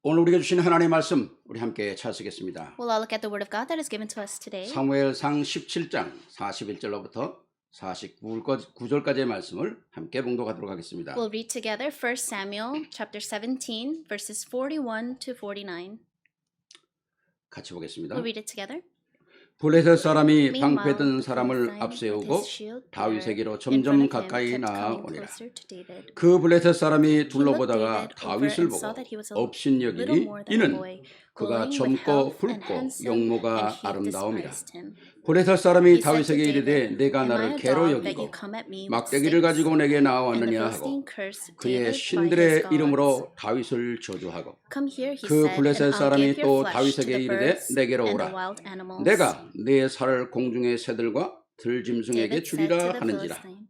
오늘 우리에게 주신 하나님의 말씀 우리 함께 찾으겠습니다. We'll all look at the word of God that is given to us today. 사무엘상 17장 41절로부터 49절까지의 말씀을 함께 봉독하도록 하겠습니다. We'll read together 1 Samuel chapter 17 verses 41 to 49. 같이 보겠습니다. We'll read it together. 블레셋 사람이 Meanwhile, 방패든 the 사람을 Philistine with 앞세우고 his shield 다윗에게로 in front 점점 of him 가까이 kept coming 나아오니라. closer to David. 그 블레셋 사람이 He looked 둘러보다가 David over 다윗을 and 보고 saw that he was a 업신여기니 little more than a 이는 boy, 그가 glowing with 젊고 health and 붉고 handsome, 용모가 and he 아름다움이라. despised him. 블레셋 사람이 He said to 다윗에게 이르되 David, 내가 Am I 나를 a 개로 dog that 여기고 you come at me with 막대기를 sticks? 가지고 내게 And the 나와왔느냐 Philistine 하고 cursed 그의 David by his 신들의 gods. 이름으로 다윗을 저주하고 Come here, he 그 said, 블레셋 and I'll 사람이 give 또 your flesh to 다윗에게 the 이르되 birds 내게로 and the 오라. wild animals. 내가 네 살을 공중의 새들과 들짐승에게 David said to 주리라 the 하는지라. Philistine,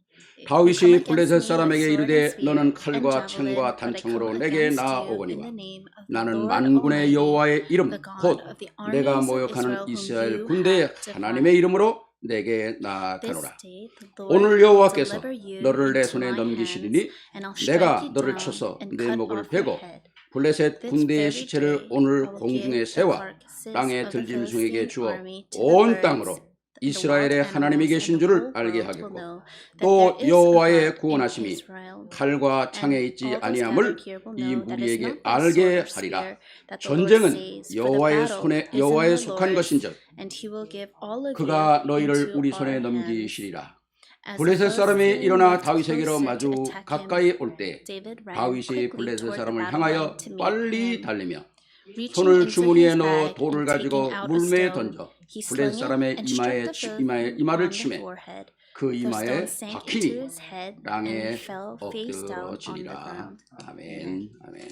You come 다윗이 against 블레셋 me with 사람에게 sword and 이르되 spear 너는 and 칼과 javelin, 창과 but I come 단창으로 내게 against you in 나아오거니와 the name of the 나는 Lord 만군의 Almighty, 여호와의 이름 the God 곧 of the 내가 armies of 모욕하는 Israel, whom 이스라엘 you 군대의 have 하나님의 defied. 이름으로 내게 This 나아가노라. day the Lord 오늘 will 여호와께서 deliver you 너를 내 into 손에 my 넘기시리니 hands, and I'll strike 내가 you 너를 down 쳐서 and 내 cut 목을 off 베고 your head. 블레셋 This 군대의 very 시체를 day 오늘 I will 공중에 give the 세워 carcasses 땅의 of the 들짐승에게 Philistine 주어 army to the 온 birds, 땅으로 the wild 이스라엘의 animals, 하나님이 and 계신 the 줄을 whole 알게 world will 하겠고 know that 또 there is a 여호와의 God in 구원하심이 Israel. 칼과 창에 And 있지 all those 아니함을 gathered here will 이 know that it is 무리에게 not by sword 알게 or 하리라. spear that the Lord 전쟁은 saves, for the 여호와의 battle 손에 is in 여호와에 the 속한 Lord's, 것인즉 and he will give all of you 그가 너희를 into 우리 our 손에 hands. 넘기시리라. As the 블레셋 사람이 Philistine 일어나 moved 다윗에게로 closer 마주 to attack him, 가까이 올 때 David ran 다윗이 quickly 블레셋 toward the 사람을 battle 향하여 line to meet 빨리 him. 달리며 Reaching 손을 into 주머니에 his 넣어 bag 돌을 and 가지고 taking out a 물매에 stone, 던져 he 블레셋 slung it 사람의 and struck the Philistine 이마를 on the 치매 forehead. 그 The 이마에 stone sank into 박히니 his head and 땅에 he fell face down on the 엎드러지리라. ground. 아멘. 아멘.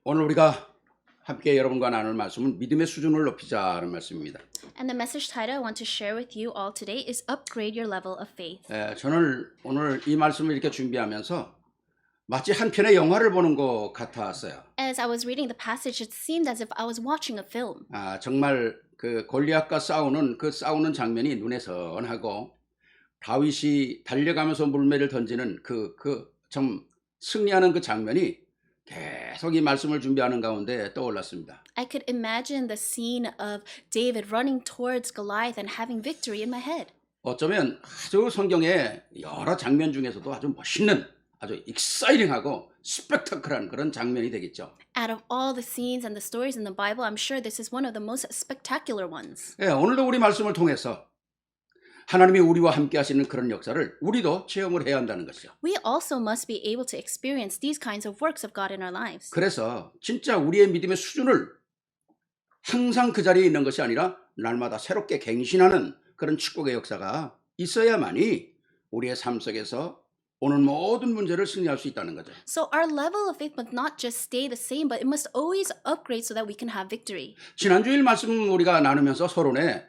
오늘 우리가 함께 여러분과 나눌 말씀은 믿음의 수준을 높이자는 말씀입니다. And the message title I want to share with you all today is Upgrade Your Level of Faith. 저는 오늘 이 말씀을 이렇게 준비하면서 마치 한 편의 영화를 보는 것 같았어요. As I was reading the passage, it seemed as if I was watching a film. 정말 그 골리앗과 싸우는 장면이 눈에 선하고 다윗이 달려가면서 물매를 던지는 참 승리하는 그 장면이 계속 이 말씀을 준비하는 가운데 떠올랐습니다. I could imagine the scene of David running towards Goliath and having victory in my head. 어쩌면 아주 성경의 여러 장면 중에서도 아주 멋있는 아주 익사이팅하고 스펙타클한 그런 장면이 되겠죠. Out of all the scenes and the stories in the Bible, I'm sure this is one of the most spectacular ones. 오늘도 우리 말씀을 통해서 하나님이 우리와 함께 하시는 그런 역사를 우리도 체험을 해야 한다는 것이죠. We also must be able to experience these kinds of works of God in our lives. 그래서 진짜 우리의 믿음의 수준을 항상 그 자리에 있는 것이 아니라 날마다 새롭게 갱신하는 그런 축복의 역사가 있어야만이 우리의 삶 속에서 오는 모든 문제를 승리할 수 있다는 거죠. So our level of faith must not just stay the same, but it must always upgrade so that we can have victory. 지난주일 말씀 우리가 나누면서 서론에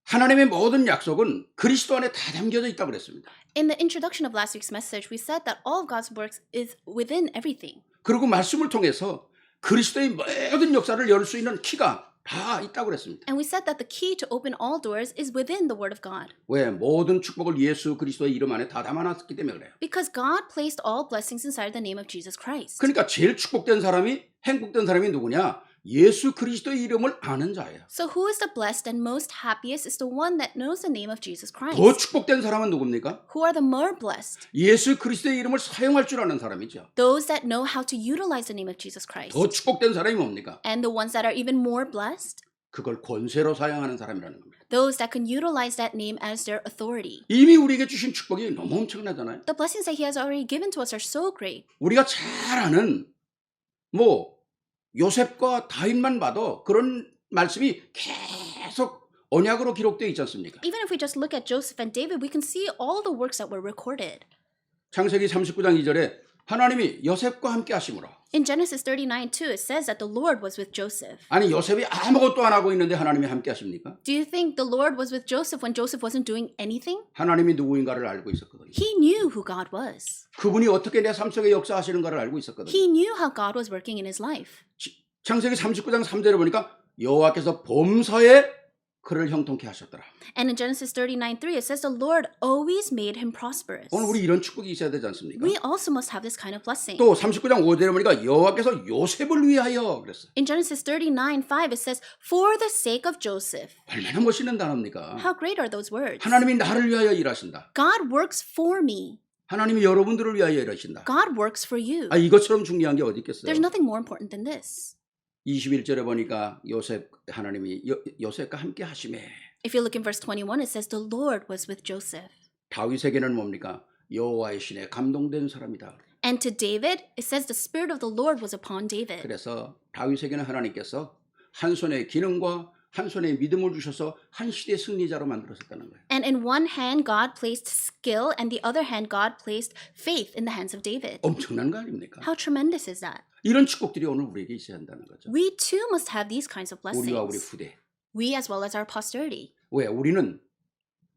하나님의 모든 약속은 그리스도 안에 다 담겨져 있다고 그랬습니다. In the introduction of last week's message, we said that all of God's works is within everything. 그리고 말씀을 통해서 그리스도의 모든 역사를 열 수 있는 키가 다 있다고 그랬습니다. And we said that the key to open all doors is within the Word of God. 왜? 모든 축복을 예수 그리스도의 이름 안에 다 담아놨기 때문에 그래요. Because God placed all blessings inside the name of Jesus Christ. 그러니까 제일 축복된 사람이 행복된 사람이 누구냐? 예수 그리스도의 이름을 아는 자예요. So who is the blessed and most happiest is the one that knows the name of Jesus Christ. 더 축복된 사람은 누굽니까? Who are the more blessed? 예수 그리스도의 이름을 사용할 줄 아는 사람이죠. Those that know how to utilize the name of Jesus Christ. 더 축복된 사람이 뭡니까? And the ones that are even more blessed? 그걸 권세로 사용하는 사람이라는 겁니다. Those that can utilize that name as their authority. 이미 우리에게 주신 축복이 너무 엄청나잖아요. The blessings that He has already given to us are so great. 우리가 잘 아는 요셉과 다윗만 봐도 그런 말씀이 계속 언약으로 기록되어 있지 않습니까? Even if we just look at Joseph and David, we can see all the works that were recorded. 창세기 39장 2절에 하나님이 요셉과 함께 하심으로. In Genesis 39:2, it says that the Lord was with Joseph. 아니 요셉이 아무것도 안 하고 있는데 하나님이 함께 하십니까? Do you think the Lord was with Joseph when Joseph wasn't doing anything? 하나님이 누구인가를 알고 있었거든요. He knew who God was. 그분이 어떻게 내 삶 속에 역사하시는가를 알고 있었거든요. He knew how God was working in his life. 창세기 39장 3절에 보니까 여호와께서 범사에 그를 형통케 하셨더라. And in Genesis 39:3, it says the Lord always made him prosperous. 오늘 우리 이런 축복이 있어야 되지 않습니까? We also must have this kind of blessing. 또 39장 5절에 보니까 여호와께서 요셉을 위하여 그랬어. In Genesis 39:5, it says, for the sake of Joseph. 얼마나 멋있는 단어입니까? How great are those words? 하나님이 나를 위하여 일하신다. God works for me. 하나님이 여러분들을 위하여 일하신다. God works for you. 이것처럼 중요한 게 어디 있겠어요? There's nothing more important than this. 21절에 보니까 하나님이 요셉과 함께 하시매. If you look in verse 21, it says the Lord was with Joseph. 다윗에게는 뭡니까? 여호와의 신에 감동된 사람이다. And to David, it says the Spirit of the Lord was upon David. 그래서 다윗에게는 하나님께서 한 손에 기능과 한 손에 믿음을 주셔서 한 시대 승리자로 만들었었다는 거예요. And in one hand, God placed skill, and the other hand, God placed faith in the hands of David. 엄청난 거 아닙니까? How tremendous is that? 이런 축복들이 오늘 우리에게 있어야 한다는 거죠. We too must have these kinds of 우리와 우리 blessings. 후대. We as well as our posterity. 왜? 우리는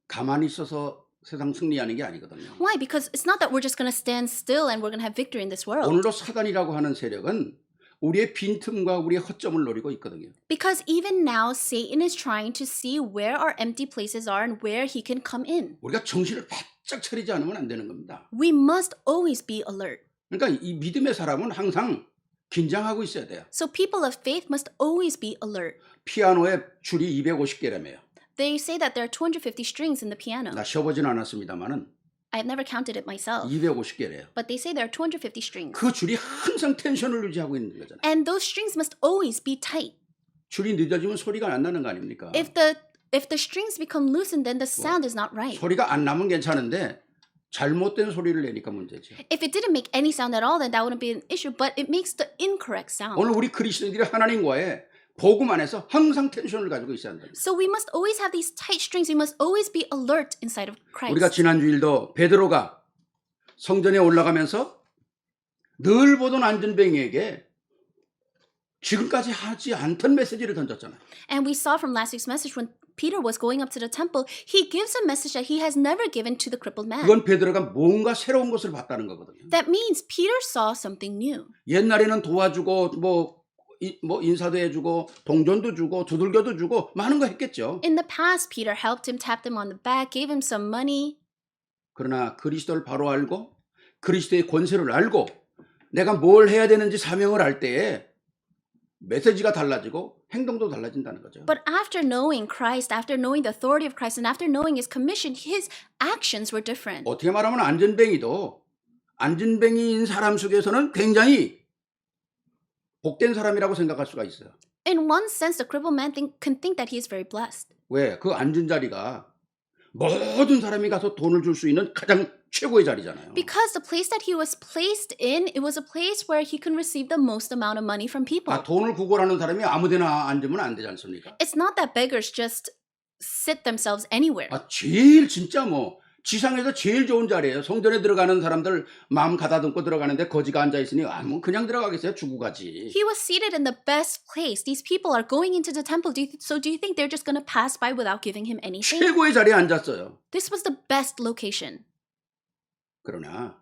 가만히 있어서 세상 승리하는 게 아니거든요. Why? Because it's not that we're just going to stand still and we're going to have victory in this world. 오늘도 사단이라고 하는 세력은 우리의 빈틈과 우리의 허점을 노리고 있거든요. Because even now, Satan is trying to see where our empty places are and where he can come in. 우리가 정신을 바짝 차리지 않으면 안 되는 겁니다. We must always be alert. 그러니까 이 믿음의 사람은 항상 긴장하고 있어야 돼요. So people of faith must always be alert. 피아노의 줄이 250개라며요. They say that there are 250 strings in the piano. 나 쉬어보진 않았습니다만은 I've never counted it myself. 250개래요. But they say there are 250 strings. 그 줄이 항상 텐션을 유지하고 있는 거잖아요. And those strings must always be tight. 줄이 늦어지면 소리가 안 나는 거 아닙니까? If the strings become loosened, then the sound is not right. 소리가 안 나면 괜찮은데 잘못된 소리를 내니까 문제죠. If it didn't make any sound at all, then that wouldn't be an issue. But it makes the incorrect sound. 오늘 우리 그리스도인들이 하나님과의 복음 안에서 항상 텐션을 가지고 있어야 한다. So we must always have these tight strings. We must always be alert inside of Christ. 우리가 지난 주일도 베드로가 성전에 올라가면서 늘 보던 안전뱅이에게 지금까지 하지 않던 메시지를 던졌잖아요. And we saw from last week's message when Peter was going up to the temple, he gives a message that he has never given to the crippled man. 그건 베드로가 뭔가 새로운 것을 봤다는 거거든요. That means Peter saw something new. 옛날에는 도와주고 뭐 인사도 해주고 동전도 주고 두들겨도 주고 많은 거 했겠죠. In the past, Peter helped him, tapped him on the back, gave him some money. 그러나 그리스도를 바로 알고 그리스도의 권세를 알고 내가 뭘 해야 되는지 사명을 알 때에 메시지가 달라지고 행동도 달라진다는 거죠. But after knowing Christ, after knowing the authority of Christ, and after knowing his commission, his actions were different. 어떻게 말하면 안전뱅이도 안전뱅이인 사람 속에서는 굉장히 복된 사람이라고 생각할 수가 있어요. In one sense, the crippled man can think that he is very blessed. 왜? 그 앉은 자리가 모든 사람이 가서 돈을 줄 수 있는 가장 최고의 자리잖아요. Because the place that he was placed in, it was a place where he can receive the most amount of money from people. 돈을 구걸하는 사람이 아무데나 앉으면 안 되지 않습니까? It's not that beggars just sit themselves anywhere. 제일 진짜 지상에서 제일 좋은 자리예요. 성전에 들어가는 사람들 마음 가다듬고 들어가는데 거지가 앉아 있으니 그냥 들어가겠어요? 주고 가지. He was seated in the best place. These people are going into the temple. Do you think they're just going to pass by without giving him anything? 최고의 자리에 앉았어요. This was the best location. 그러나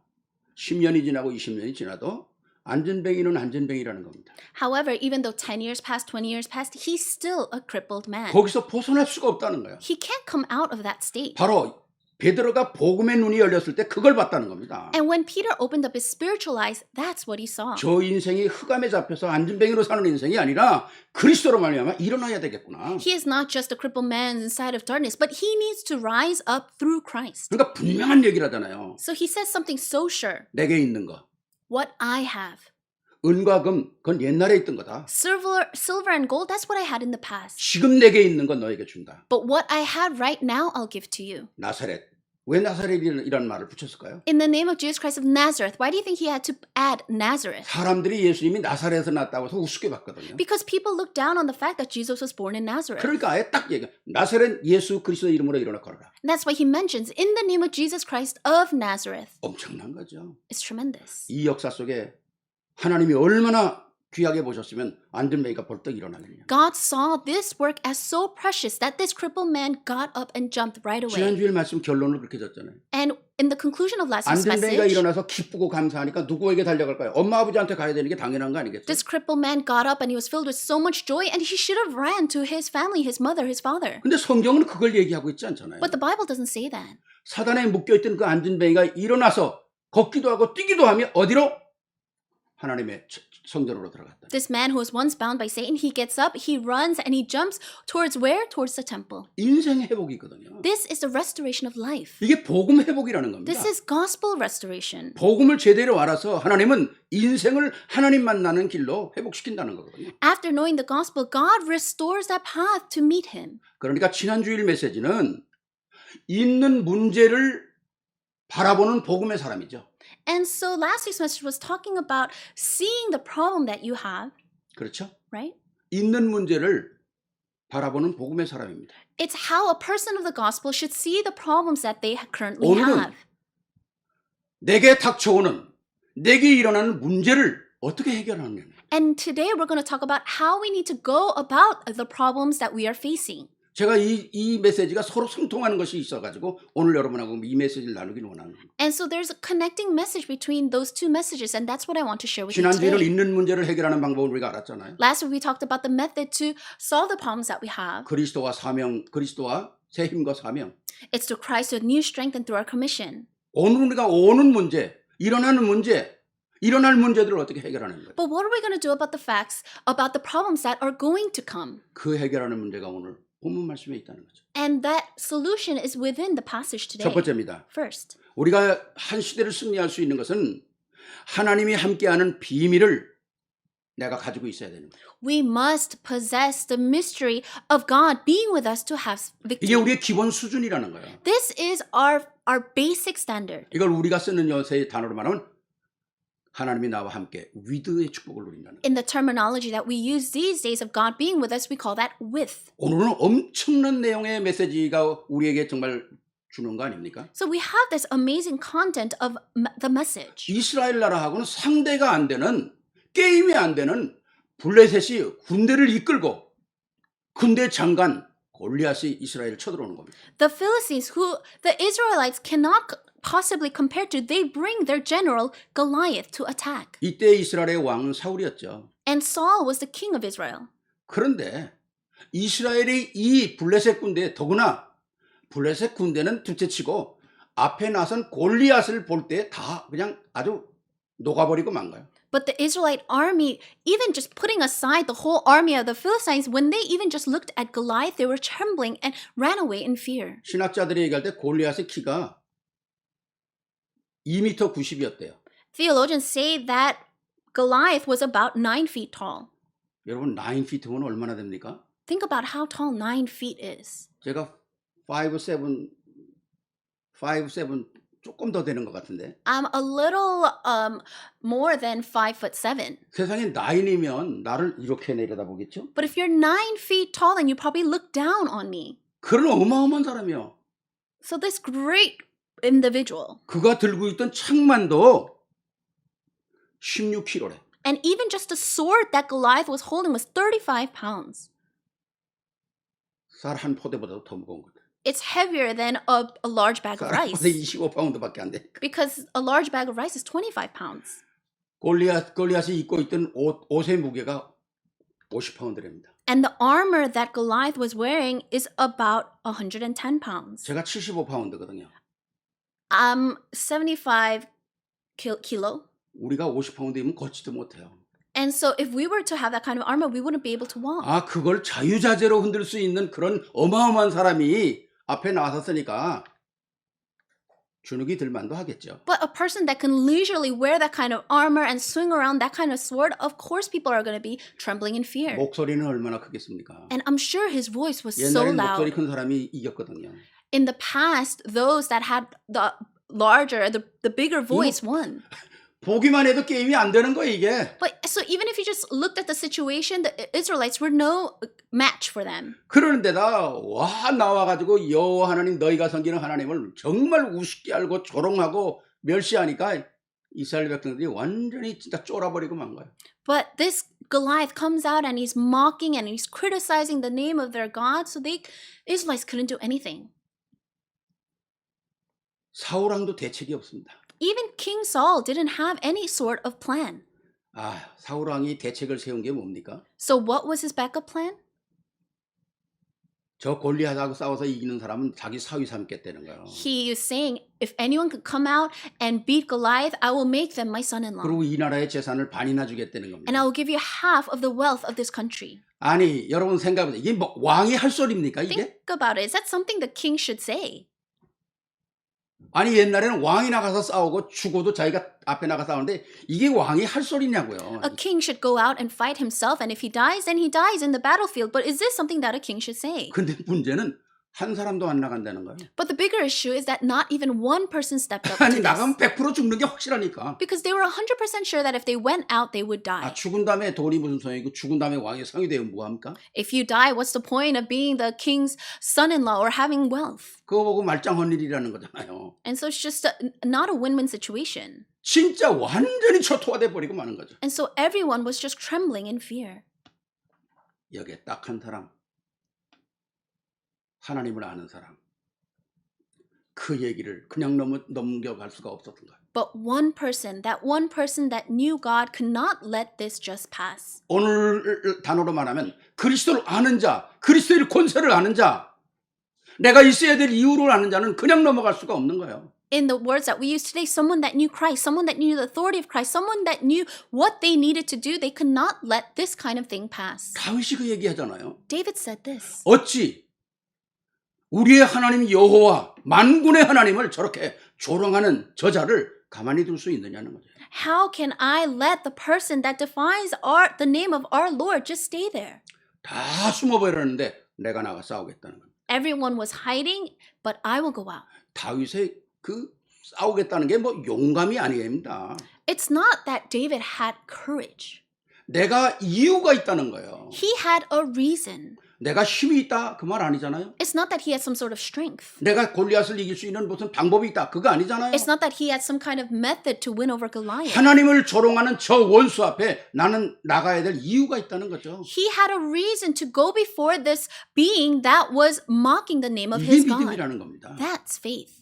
10년이 지나고 20년이 지나도 안전뱅이는 안전뱅이라는 겁니다. However, even though 10 years passed, 20 years passed, he's still a crippled man. 거기서 벗어날 수가 없다는 거예요. He can't come out of that state. 바로 베드로가 복음의 눈이 열렸을 때 그걸 봤다는 겁니다. And when Peter opened up his spiritual eyes, that's what he saw. 저 인생이 흑암에 잡혀서 안전뱅이로 사는 인생이 아니라 그리스도로 말미암아 일어나야 되겠구나. He is not just a crippled man inside of darkness, but he needs to rise up through Christ. 그러니까 분명한 얘기를 하잖아요. So he says something so sure. 내게 있는 거. What I have. 은과 금, 그건 옛날에 있던 거다. Silver and gold, that's what I had in the past. 지금 내게 있는 건 너에게 준다. But what I have right now, I'll give to you. 나사렛. 왜 나사렛이라는 말을 붙였을까요? In the name of Jesus Christ of Nazareth. Why do you think he had to add Nazareth? 사람들이 예수님이 나사렛에서 났다고 해서 우습게 봤거든요. Because people look down on the fact that Jesus was born in Nazareth. 그러니까 아예 딱 얘기해. 나사렛 예수 그리스도 이름으로 일어나 걸어라. And that's why he mentions, in the name of Jesus Christ of Nazareth. 엄청난 거죠. It's tremendous. 이 역사 속에 하나님이 얼마나 귀하게 보셨으면 안전뱅이가 벌떡 일어나겠냐. God saw this work as so precious that this crippled man got up and jumped right away. 지난주일 말씀 결론을 그렇게 줬잖아요. And in the conclusion of Lazarus' 안전뱅이가 message, 일어나서 기쁘고 감사하니까 누구에게 달려갈까요? 엄마 아버지한테 가야 되는 게 당연한 거 아니겠어요? this crippled man got up and he was filled with so much joy, and he should have ran to his family, his mother, his father. 근데 성경은 그걸 얘기하고 있지 않잖아요. But the Bible doesn't say that. 사단에 묶여있던 그 안전뱅이가 일어나서 걷기도 하고 뛰기도 하며 어디로? 하나님의 성전으로 들어갔다. This man who was once bound by Satan, he gets up, he runs, and he jumps towards where? Towards the temple. 인생 회복이거든요. This is the restoration of life. 이게 복음 회복이라는 겁니다. This is gospel restoration. 복음을 제대로 알아서 하나님은 인생을 하나님 만나는 길로 회복시킨다는 거거든요. After knowing the gospel, God restores that path to meet him. 그러니까 지난주일 메시지는 있는 문제를 바라보는 복음의 사람이죠. And so last week's message was talking about seeing the problem that you have, 그렇죠? right? 있는 문제를 바라보는 복음의 사람입니다. It's how a person of the gospel should see the problems that they currently 오늘은 have. 내게 닥쳐오는, 내게 일어나는 문제를 어떻게 해결하느냐. And today we're going to talk about how we need to go about the problems that we are facing. 제가 이 메시지가 서로 상통하는 것이 있어가지고 오늘 여러분하고 이 메시지를 나누기를 원하는 거예요. And so there's a connecting message between those two messages, and that's what I want to share with you 지난주에는 today. 있는 문제를 해결하는 방법을 우리가 알았잖아요. Last week we talked about the method to solve the problems that we have. 그리스도와 사명, 그리스도와 새 힘과 사명. It's through Christ with new strength and through our commission. 오늘 우리가 오는 문제, 일어나는 문제, 일어날 문제들을 어떻게 해결하는 거예요? But what are we going to do about the facts, about the problems that are going to come? 그 해결하는 문제가 오늘 본문 말씀에 있다는 거죠. And that solution is within the passage today. 첫 번째입니다. First, 우리가 한 시대를 승리할 수 있는 것은 하나님이 함께하는 비밀을 내가 가지고 있어야 되는 거예요. we must possess the mystery of God being with us to have 이게 victory. 우리의 기본 수준이라는 거예요. This is our basic standard. 이걸 우리가 쓰는 요새의 단어로 말하면 하나님이 나와 함께 위드의 축복을 누린다는 거예요. In the terminology that we use these days of God being with us, we call that with. 오늘은 엄청난 내용의 메시지가 우리에게 정말 주는 거 아닙니까? So we have this amazing content of the message. 이스라엘 나라하고는 상대가 안 되는, 게임이 안 되는 블레셋이 군대를 이끌고 군대 장관 골리앗이 이스라엘을 쳐들어오는 겁니다. The Philistines, who the Israelites cannot possibly compare to, they bring their general Goliath to attack. 이때 이스라엘의 왕은 사울이었죠. And Saul was the king of Israel. 그런데 이스라엘이 이 블레셋 군대, 더구나 블레셋 군대는 둘째치고 앞에 나선 골리앗을 볼 때 다 그냥 아주 녹아버리고 만 거예요. But the Israelite army, even just putting aside the whole army of the Philistines, when they even just looked at Goliath, they were trembling and ran away in fear. 신학자들이 얘기할 때 골리앗의 키가 2m 90이었대요. Theologians say that Goliath was about 9 feet tall. 여러분 9feet면 얼마나 됩니까? Think about how tall 9 feet is. 제가 5'7" 조금 더 되는 것 같은데. I'm a little more than 5'7". 세상에 9이면 나를 이렇게 내려다보겠죠? But if you're 9 feet tall, then you probably look down on me. 그런 어마어마한 사람이요. So this great individual, 그가 들고 있던 창만도 16kg래. and even just the sword that Goliath was holding was 35 pounds. 쌀 한 포대보다도 더 무거운 거다. It's heavier than a large bag of 쌀 한 rice, 포대 25파운드밖에 안 되니까. because a large bag of rice is 25 pounds. 골리앗이 입고 있던 옷의 무게가 50파운드랍니다. And the armor that Goliath was wearing is about 110 pounds. 제가 75파운드거든요. I'm 75 kilo. 우리가 50파운드이면 걷지도 못해요. And so if we were to have that kind of armor, we wouldn't be able to walk. 아, 그걸 자유자재로 흔들 수 있는 그런 어마어마한 사람이 앞에 나섰으니까 주눅이 들만도 하겠죠. But a person that can leisurely wear that kind of armor and swing around that kind of sword, of course people are going to be trembling in fear. 목소리는 얼마나 크겠습니까? And I'm sure his voice was so 옛날에는 목소리 loud. 큰 사람이 이겼거든요. In the past, those that had the bigger voice won. 보기만 해도 게임이 안 되는 거예요, 이게. But so even if you just looked at the situation, the Israelites were no match for them. 그러는데다 와 나와가지고 여호와 하나님 너희가 섬기는 하나님을 정말 우습게 알고 조롱하고 멸시하니까 이스라엘 백성들이 완전히 진짜 쫄아버리고 만 거예요. But this Goliath comes out and he's mocking and he's criticizing the name of their God, so the Israelites couldn't do anything. 사울왕도 대책이 없습니다. Even King Saul didn't have any sort of plan. 아, 사울왕이 대책을 세운 게 뭡니까? So what was his backup plan? 저 골리앗하고 싸워서 이기는 사람은 자기 사위 삼겠다는 거예요. He is saying, if anyone could come out and beat Goliath, I will make them my son-in-law. 그리고 이 나라의 재산을 반이나 주겠다는 And 겁니다. I will give you half of the wealth of this country. 아니, 여러분 생각해보세요. 이게 뭐 왕이 할 소리입니까, 이게? Think about it. Is that something the king should say? 아니, 옛날에는 왕이 나가서 싸우고 죽어도 자기가 앞에 나가 싸우는데 이게 왕이 할 소리냐고요. A king should go out and fight himself, and if he dies, then he dies in the battlefield. But is this something that a king should say? 근데 문제는 한 사람도 안 나간다는 거예요. But the bigger issue is that not even one person stepped up 아니, to 나가면 this. 100% 죽는 게 확실하니까. Because they were 100% sure that if they went out, they would 아, die. 죽은 다음에 돈이 무슨 소용이고 죽은 다음에 왕이 상이 되면 뭐합니까? If you die, what's the point of being the king's son-in-law or having wealth? 그거 보고 말짱한 일이라는 거잖아요. And so it's just not a win-win situation. 진짜 완전히 초토화돼 버리고 마는 거죠. And so everyone was just trembling in fear. 여기에 딱 한 사람, 하나님을 아는 사람, 그 얘기를 그냥 넘겨갈 수가 없었던 거예요. But one person that knew God could not let this just pass. 오늘 단어로 말하면 그리스도를 아는 자, 그리스도의 권세를 아는 자, 내가 있어야 될 이유를 아는 자는 그냥 넘어갈 수가 없는 거예요. In the words that we use today, someone that knew Christ, someone that knew the authority of Christ, someone that knew what they needed to do, they could not let this kind of thing pass. 다윗이 그 얘기하잖아요. David said this. 어찌 우리의 하나님 여호와 만군의 하나님을 저렇게 조롱하는 저자를 가만히 둘 수 있느냐는 거죠. How can I let the person that defies the name of our Lord just stay there? 다 숨어버렸는데 내가 나가 싸우겠다는 거예요. Everyone was hiding, but I will go out. 다윗의 그 싸우겠다는 게 뭐 용감이 아니입니다. It's not that David had courage. 내가 이유가 있다는 거예요. He had a reason. 내가 힘이 있다 그 말 아니잖아요. It's not that he had some sort of strength. 내가 골리앗을 이길 수 있는 무슨 방법이 있다 그거 아니잖아요. It's not that he had some kind of method to win over Goliath. 하나님을 조롱하는 저 원수 앞에 나는 나가야 될 이유가 있다는 거죠. He had a reason to go before this being that was mocking the name of 이게 his God. 믿음이라는 겁니다. That's faith.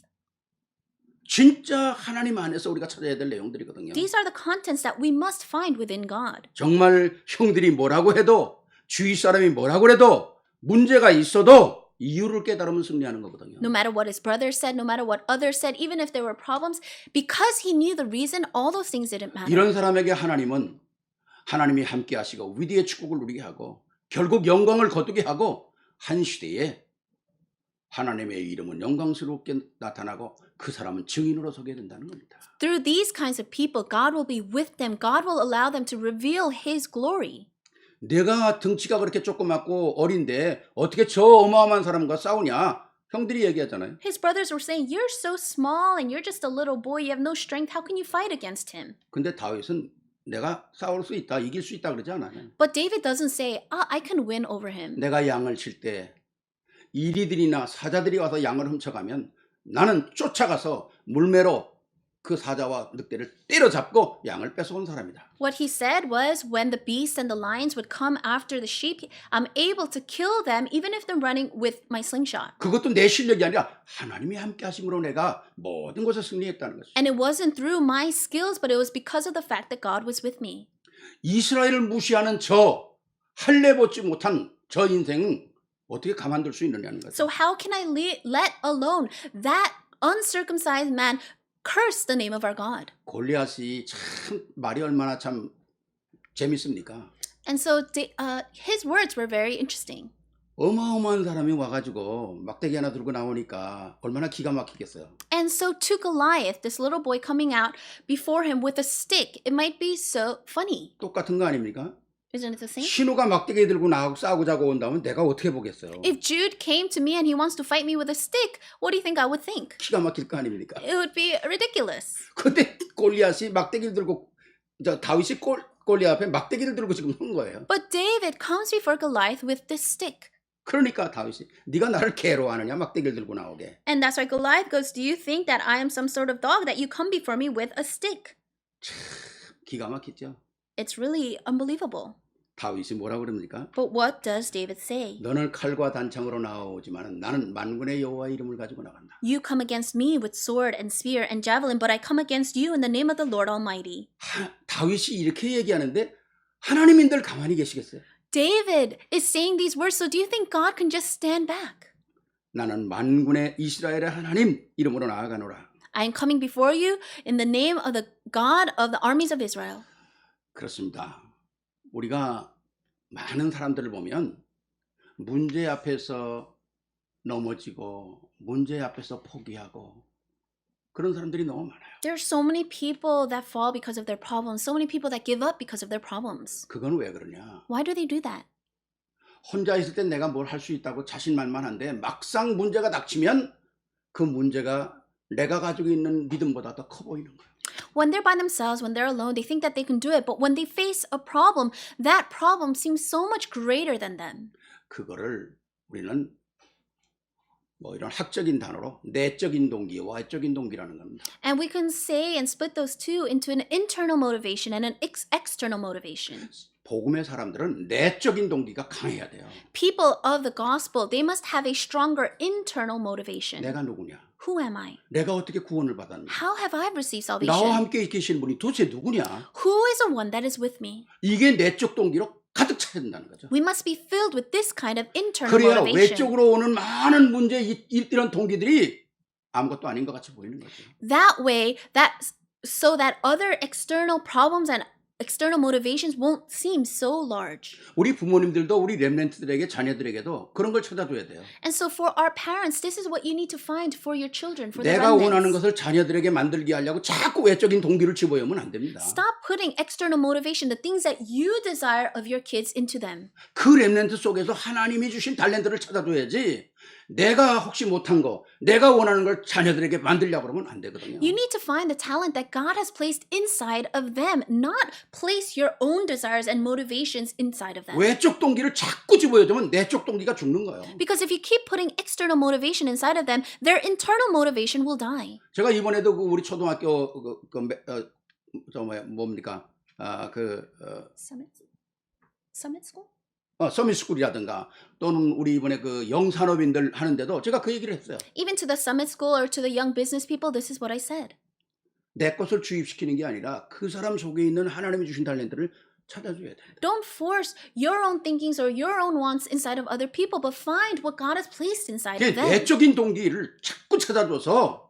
진짜 하나님 안에서 우리가 찾아야 될 내용들이거든요. These are the contents that we must find within God. 정말 형들이 뭐라고 해도 주위 사람이 뭐라고 해도 문제가 있어도 이유를 깨달으면 승리하는 거거든요. No matter what his brothers said, no matter what others said, even if there were problems, because he knew the reason, all those things didn't matter. 이런 사람에게 하나님은 하나님이 함께 하시고 위대의 축복을 누리게 하고 결국 영광을 거두게 하고 한 시대에 하나님의 이름은 영광스럽게 나타나고 그 사람은 증인으로 서게 된다는 겁니다. Through these kinds of people, God will be with them. God will allow them to reveal his glory. 내가 등치가 그렇게 조그맣고 어린데 어떻게 저 어마어마한 사람과 싸우냐? 형들이 얘기하잖아요. His brothers were saying, you're so small and you're just a little boy. You have no strength. How can you fight against him? 근데 다윗은 내가 싸울 수 있다, 이길 수 있다 그러지 않아요. But David doesn't say, I can win over him. 내가 양을 칠 때 이리들이나 사자들이 와서 양을 훔쳐가면 나는 쫓아가서 물매로 그 사자와 늑대를 때려잡고 양을 뺏어온 사람이다. What he said was, when the beasts and the lions would come after the sheep, I'm able to kill them even if they're running with my slingshot. 그것도 내 실력이 아니라 하나님이 함께 하심으로 내가 모든 것을 승리했다는 것이죠. And it wasn't through my skills, but it was because of the fact that God was with me. 이스라엘을 무시하는 저 할례 보지 못한 저 인생은 어떻게 가만둘 수 있느냐는 거죠. So how can I let alone that uncircumcised man curse the name of our God? 골리앗이 참 말이 얼마나 참 재밌습니까? And so his words were very interesting. 어마어마한 사람이 와가지고 막대기 하나 들고 나오니까 얼마나 기가 막히겠어요. And so to Goliath, this little boy coming out before him with a stick, it might be so funny. 똑같은 거 아닙니까? Isn't it the same? 신우가 막대기 들고 나하고 싸우자고 온다면 내가 어떻게 보겠어요? If Jude came to me and he wants to fight me with a stick, what do you think I would think? 기가 막힐 거 아닙니까? It would be ridiculous. 근데 골리앗이 막대기를 들고 다윗이 골리앗 앞에 막대기를 들고 지금 선 거예요. But David comes before Goliath with this stick. 그러니까 다윗이 네가 나를 괴로워하느냐 막대기를 들고 나오게. And that's why Goliath goes, do you think that I am some sort of dog that you come before me with a stick? 기가 막히죠. It's really unbelievable. 다윗이 뭐라고 그럽니까? But what does David say? 너는 칼과 단창으로 나오지만 나는 만군의 여호와의 이름을 가지고 나간다. You come against me with sword and spear and javelin, but I come against you in the name of the Lord Almighty. 다윗이 이렇게 얘기하는데 하나님인들 가만히 계시겠어요? David is saying these words, so do you think God can just stand back? 나는 만군의 이스라엘의 하나님 이름으로 나아가노라. I am coming before you in the name of the God of the armies of Israel. 그렇습니다. 우리가 많은 사람들을 보면 문제 앞에서 넘어지고 문제 앞에서 포기하고 그런 사람들이 너무 많아요. There are so many people that fall because of their problems, so many people that give up because of their problems. 그건 왜 그러냐? Why do they do that? 혼자 있을 땐 내가 뭘 할 수 있다고 자신만만한데 막상 문제가 닥치면 그 문제가 내가 가지고 있는 믿음보다 더 커 보이는 거예요. When they're by themselves, when they're alone, they think that they can do it. But when they face a problem, that problem seems so much greater than them. 그거를 우리는 뭐 이런 학적인 단어로 내적인 동기와 외적인 동기라는 겁니다. And we can say and split those two into an internal motivation and an external motivation. 복음의 사람들은 내적인 동기가 강해야 돼요. People of the gospel, they must have a stronger internal motivation. 내가 누구냐? Who am I? 내가 어떻게 구원을 받았냐? How have I received 나와 salvation? 함께 계신 분이 도대체 누구냐? Who is the one that is with me? 이게 내적 동기로 가득 차야 된다는 거죠. We must be filled with this kind of internal 그래야 motivation. 외적으로 오는 많은 문제 이런 동기들이 아무것도 아닌 것 같이 보이는 거죠. That way, so that other external problems and external motivations won't seem so large. 우리 부모님들도 우리 렘넌트들에게 자녀들에게도 그런 걸 찾아줘야 돼요. And so for our parents, this is what you need to find for your children, for the 내가 원하는 remnants. 것을 자녀들에게 만들게 하려고 자꾸 외적인 동기를 집어넣으면 안 됩니다. Stop putting external motivation, the things that you desire of your kids, into them. 그 렘넌트 속에서 하나님이 주신 탤런트를 찾아줘야지 내가 혹시 못한 거, 내가 원하는 걸 자녀들에게 만들려고 그러면 안 되거든요. You need to find the talent that God has placed inside of them, not place your own desires and motivations inside of them. 외적 동기를 자꾸 집어넣으면 내적 동기가 죽는 거예요. Because if you keep putting external motivation inside of them, their internal motivation will die. 제가 이번에도 그 우리 초등학교 뭡니까? Summit School? 서밋스쿨이라든가 또는 우리 이번에 그 영산업인들 하는데도 제가 그 얘기를 했어요. Even to the Summit School or to the young business people, this is what I said. 내 것을 주입시키는 게 아니라 그 사람 속에 있는 하나님이 주신 탤런트를 찾아줘야 돼. Don't force your own thinkings or your own wants inside of other people, but find what God has placed inside of them. 내적인 동기를 자꾸 찾아줘서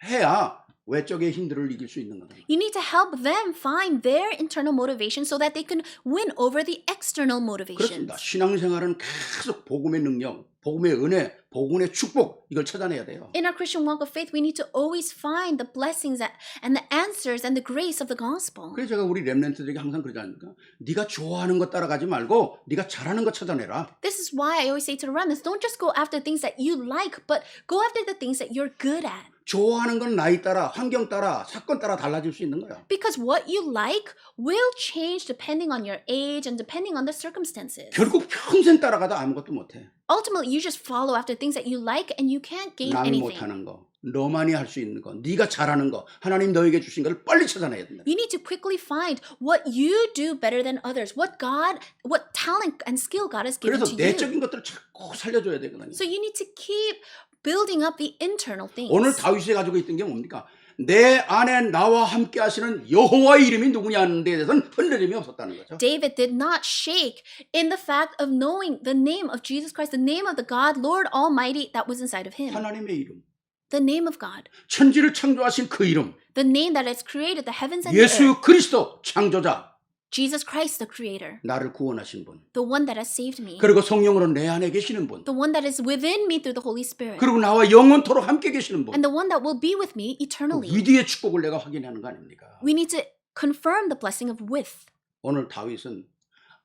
해야 외적의 힘들을 이길 수 있는 거다. You need to help them find their internal motivation so that they can win over the external motivations. 그렇습니다. 신앙생활은 계속 복음의 능력, 복음의 은혜, 복음의 축복 이걸 찾아내야 돼요. In our Christian walk of faith, we need to always find the blessings and the answers and the grace of the gospel. 그래서 제가 우리 렘넌트들에게 항상 그러지 않습니까? 네가 좋아하는 것 따라가지 말고 네가 잘하는 것 찾아내라. This is why I always say to the remnants, don't just go after things that you like, but go after the things that you're good at. 좋아하는 건 나이 따라, 환경 따라, 사건 따라 달라질 수 있는 거야. Because what you like will change depending on your age and depending on the circumstances. 결국 평생 따라가다 아무것도 못해. Ultimately, you just follow after things that you like and you can't gain 남이 anything. 못하는 거, 너만이 할 수 있는 거, 네가 잘하는 거, 하나님 너에게 주신 걸 빨리 찾아내야 된다. You need to quickly find what you do better than others, what talent and skill God has given 그래서 to you. 내적인 것들을 자꾸 살려줘야 되거든요. So you need to keep building up the internal things. 오늘 다윗이 가지고 있던 게 뭡니까? 내 안에 나와 함께 하시는 여호와의 이름이 누구냐는 데 대해서는 흔들림이 없었다는 거죠. David did not shake in the fact of knowing the name of Jesus Christ, the name of the God, Lord Almighty that was inside of him. 하나님의 이름, The name of God. 천지를 창조하신 그 이름, The name that has created the heavens and the earth. 예수 그리스도 창조자, Jesus Christ, the creator. 나를 구원하신 분, The one that has saved me. 그리고 성령으로 내 안에 계시는 분, The one that is within me through the Holy Spirit. 그리고 나와 영원토록 함께 계시는 분, And the one that will be with me 그 eternally. 위대의 축복을 내가 확인하는 거 아닙니까? We need to confirm the blessing of with. 오늘 다윗은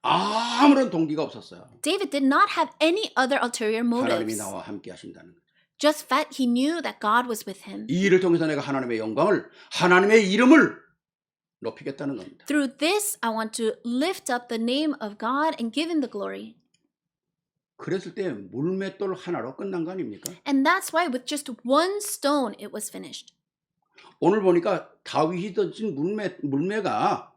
아무런 동기가 없었어요. David did not have any other ulterior 하나님이 motives. 나와 함께 하신다는 거죠. Just that he knew that God was with him. 이 일을 통해서 내가 하나님의 영광을, 하나님의 이름을 높이겠다는 겁니다. Through this, I want to lift up the name of God and give him the glory. 그랬을 때 물맷돌 하나로 끝난 거 아닙니까? And that's why with just one stone, it was finished. 오늘 보니까 다윗이 던진 물매가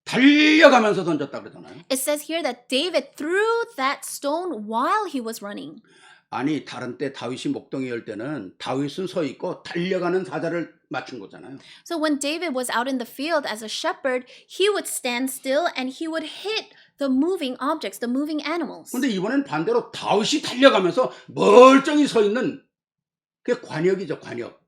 달려가면서 던졌다 그러잖아요. It says here that David threw that stone while he was running. 아니 다른 때 다윗이 목동에 열 때는 다윗은 서 있고 달려가는 사자를 맞춘 거잖아요. So when David was out in the field as a shepherd, he would stand still and he would hit the moving objects, the moving animals. 근데 이번엔 반대로 다윗이 달려가면서 멀쩡히 서 있는 그게 관역이죠, 관역.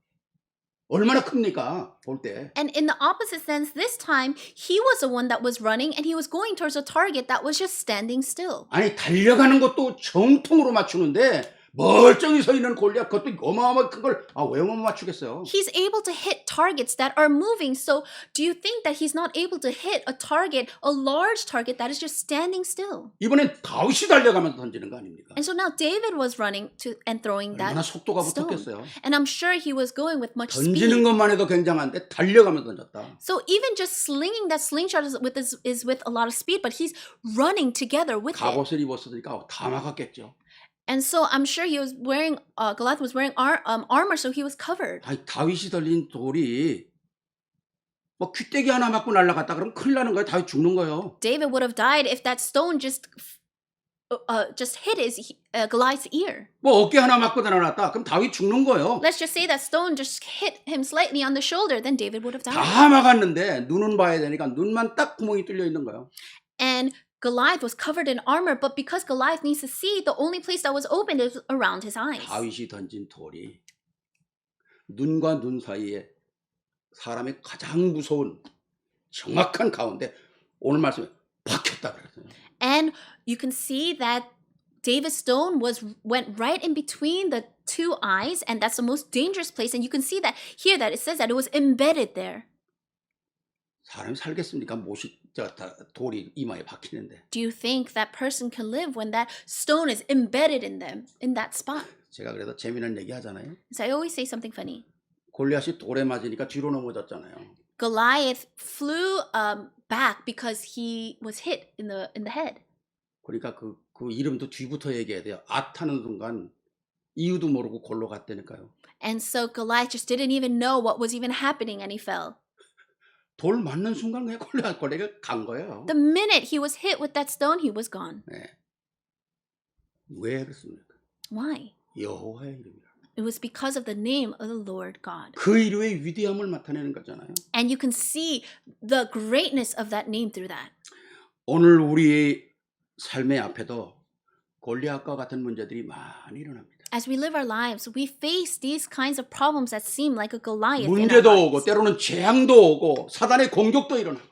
얼마나 큽니까? 볼 때. And in the opposite sense, this time, he was the one that was running and he was going towards a target that was just standing still. 아니 달려가는 것도 정통으로 맞추는데 멀쩡히 서 있는 골리앗 그것도 어마어마하게 큰 걸 왜 못 맞추겠어요? He's able to hit targets that are moving. So do you think that he's not able to hit a target, a large target that is just standing still? 이번엔 다윗이 달려가면서 던지는 거 아닙니까? And so now David was running to and throwing 얼마나 that 속도가 stone. 붙었겠어요. And I'm sure he was going with much 던지는 speed. 것만 해도 굉장한데 달려가면서 던졌다. So even just slinging that slingshot is with a lot of speed, but he's running together with it. 갑옷을 입었으니까 다 막았겠죠. And so I'm sure he was wearing Goliath was wearing armor, so he was covered. 아니 다윗이 던진 돌이 뭐 귀때기 하나 맞고 날아갔다 그러면 큰일 나는 거예요. 다윗 죽는 거예요. David would have died if that stone just hit his Goliath's ear. 뭐 어깨 하나 맞고 날아갔다 그럼 다윗 죽는 거예요. Let's just say that stone just hit him slightly on the shoulder, then David would have died. 다 막았는데 눈은 봐야 되니까 눈만 딱 구멍이 뚫려 있는 거예요. And Goliath was covered in armor, but because Goliath needs to see, the only place that was open is around his eyes. 다윗이 던진 돌이 눈과 눈 사이에 사람의 가장 무서운 정확한 가운데 오늘 말씀에 박혔다 그랬어요. And you can see that David's stone went right in between the two eyes, and that's the most dangerous place. And you can see that here that it says that it was embedded there. 사람이 살겠습니까? 돌이 이마에 박히는데. Do you think that person can live when that stone is embedded in them, in that spot? 제가 그래도 재미난 얘기 하잖아요. So I always say something funny. 골리앗이 돌에 맞으니까 뒤로 넘어졌잖아요. Goliath flew back because he was hit in the head. 그러니까 그 이름도 뒤부터 얘기해야 돼요. 앗하는 순간 이유도 모르고 골로 갔다니까요. And so Goliath just didn't even know what was even happening, and he fell. 돌 맞는 순간 그냥 골리앗 간 거예요. The minute he was hit with that stone, he was gone. 네. 왜 그렇습니까? Why? 여호와의 이름이라. It was because of the name of the Lord God. 그 이름의 위대함을 나타내는 거잖아요. And you can see the greatness of that name through that. 오늘 우리의 삶의 앞에도 골리앗과 같은 문제들이 많이 일어납니다. As we live our lives, we face these kinds of problems that seem like a Goliath in our 문제도 오고 lives. 때로는 재앙도 오고 사단의 공격도 일어나고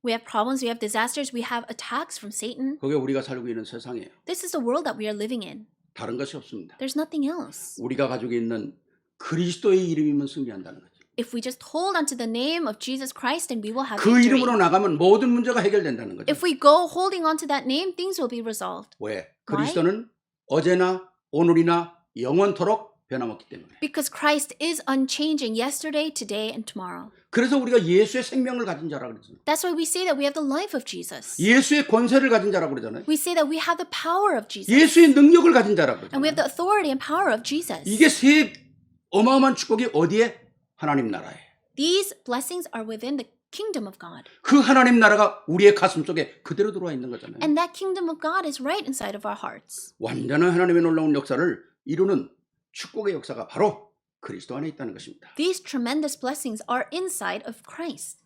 We have problems, we have disasters, we have attacks from Satan. 그게 우리가 살고 있는 세상이에요. This is the world that we are living in. 다른 것이 없습니다. There's nothing else. 우리가 가지고 있는 그리스도의 이름이면 승리한다는 거죠. If we just hold onto the name of Jesus Christ, then we will have 그 victory. 이름으로 나가면 모든 문제가 해결된다는 거죠. If we go holding onto that name, things will be resolved. 왜? 그리스도는 어제나 오늘이나 영원토록 변함없기 때문에. Because Christ is unchanging yesterday, today, and tomorrow. 그래서 우리가 예수의 생명을 가진 자라 그러잖아요. That's why we say that we have the life of Jesus. 예수의 권세를 가진 자라 그러잖아요. We say that we have the power of Jesus. 예수의 능력을 가진 자라 And we have 그러잖아요. the authority and power of Jesus. 이게 세 어마어마한 축복이 어디에? 하나님 나라에. These blessings are within the kingdom of God. 그 하나님 나라가 우리의 가슴 속에 그대로 들어와 있는 거잖아요. And that kingdom of God is right inside of our hearts. 완전한 하나님의 놀라운 역사를 이루는 축복의 역사가 바로 그리스도 안에 있다는 것입니다. These tremendous blessings are inside of Christ.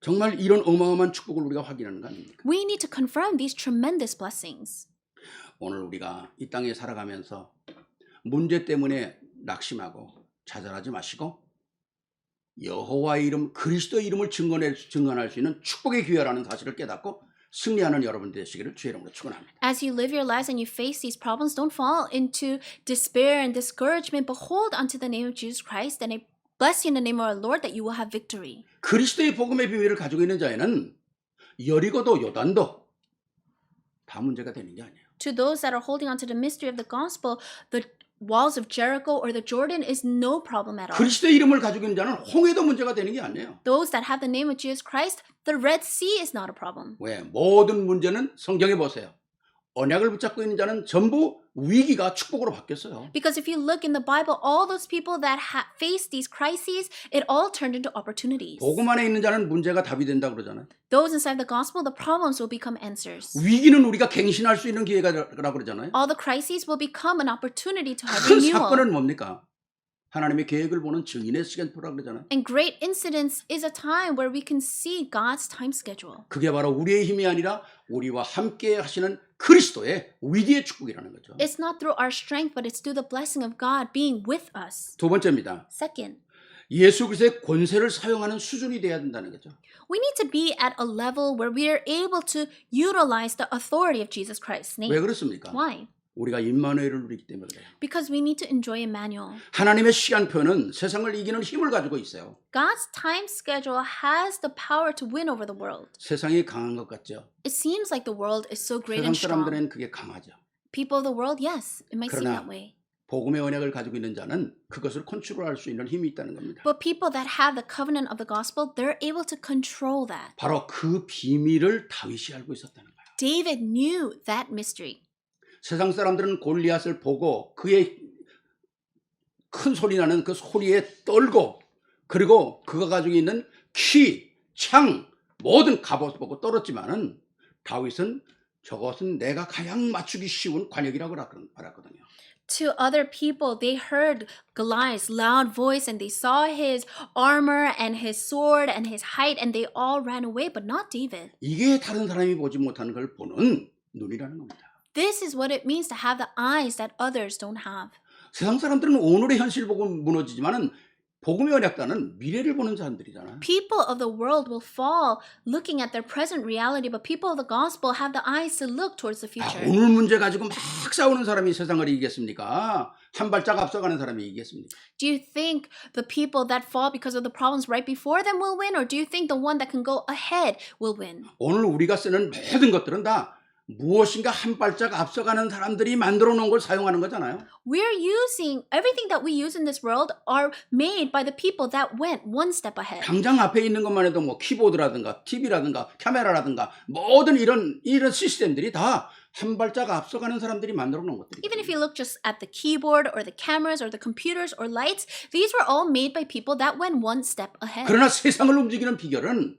정말 이런 어마어마한 축복을 우리가 확인하는 거 아닙니까? We need to confirm these tremendous blessings. 오늘 우리가 이 땅에 살아가면서 문제 때문에 낙심하고 좌절하지 마시고 여호와의 이름, 그리스도의 이름을 증언할 수 있는 축복의 기회라는 사실을 깨닫고 승리하는 여러분 되시기를 주의 이름으로 축원합니다. As you live your lives and you face these problems, don't fall into despair and discouragement, but hold onto the name of Jesus Christ, and I bless you in the name of our Lord that you will have victory. 그리스도의 복음의 비밀을 가지고 있는 자에는 여리고도 요단도 다 문제가 되는 게 아니에요. To those that are holding onto the mystery of the gospel, the walls of Jericho or the Jordan is no problem at all. 그리스도의 이름을 가지고 있는 자는 홍해도 문제가 되는 게 아니에요. Those that have the name of Jesus Christ, the Red Sea is not a problem. 왜? 모든 문제는 성경에 보세요. 언약을 붙잡고 있는 자는 전부 위기가 축복으로 바뀌었어요. Because if you look in the Bible, all those people that faced these crises, it all turned into opportunities. 복음 안에 있는 자는 문제가 답이 된다 그러잖아요. Those inside the gospel, the problems will become answers. 위기는 우리가 갱신할 수 있는 기회가라고 그러잖아요. All the crises will become an opportunity to have 큰 renewal. 사건은 뭡니까? 하나님의 계획을 보는 증인의 시간표라고 그러잖아요. And great incidents is a time where we can see God's time schedule. 그게 바로 우리의 힘이 아니라 우리와 함께 하시는 그리스도의 위대의 축복이라는 거죠. It's not through our strength, but it's through the blessing of God being with us. 두 번째입니다. Second, 예수 그리스도의 권세를 사용하는 수준이 돼야 된다는 거죠. we need to be at a level where we are able to utilize the authority of Jesus Christ's 왜 name. 그렇습니까? Why? 우리가 임마누엘을 누리기 때문에 그래요. Because we need to enjoy Emmanuel. 하나님의 시간표는 세상을 이기는 힘을 가지고 있어요. God's time schedule has the power to win over the world. 세상이 강한 것 같죠. It seems like the world is so great 세상 and strong. 사람들은 그게 강하죠. People of the world, yes, it might seem 그러나 that way. 복음의 언약을 가지고 있는 자는 그것을 컨트롤할 수 있는 힘이 있다는 겁니다. But people that have the covenant of the gospel, they're able to control that. 바로 그 비밀을 다윗이 알고 있었다는 거예요. David knew that mystery. 세상 사람들은 골리앗을 보고 그의 큰 소리 나는 그 소리에 떨고 그리고 그가 가지고 있는 키, 창, 모든 갑옷 보고 떨었지만은 다윗은 저것은 내가 가장 맞추기 쉬운 관역이라고 알았거든요. To other people, they heard Goliath's loud voice and they saw his armor and his sword and his height and they all ran away, but not David. 이게 다른 사람이 보지 못하는 걸 보는 눈이라는 겁니다. This is what it means to have the eyes that others don't have. 세상 사람들은 오늘의 현실 보고 무너지지만은 복음의 언약자는 미래를 보는 사람들이잖아. People of the world will fall looking at their present reality, but people of the gospel have the eyes to look towards the 아, future. 오늘 문제 가지고 막 싸우는 사람이 세상을 이기겠습니까? 한 발짝 앞서가는 사람이 이기겠습니까? Do you think the people that fall because of the problems right before them will win, or do you think the one that can go ahead will win? 오늘 우리가 쓰는 모든 것들은 다 무엇인가 한 발짝 앞서가는 사람들이 만들어 놓은 걸 사용하는 거잖아요. We're using everything that we use in this world are made by the people that went one step ahead. 당장 앞에 있는 것만 해도 뭐 키보드라든가 TV라든가 카메라라든가 모든 이런 시스템들이 다 한 발짝 앞서가는 사람들이 만들어 놓은 것들이. Even if you look just at the keyboard or the cameras or the computers or lights, these were all made by people that went one step ahead. 그러나 세상을 움직이는 비결은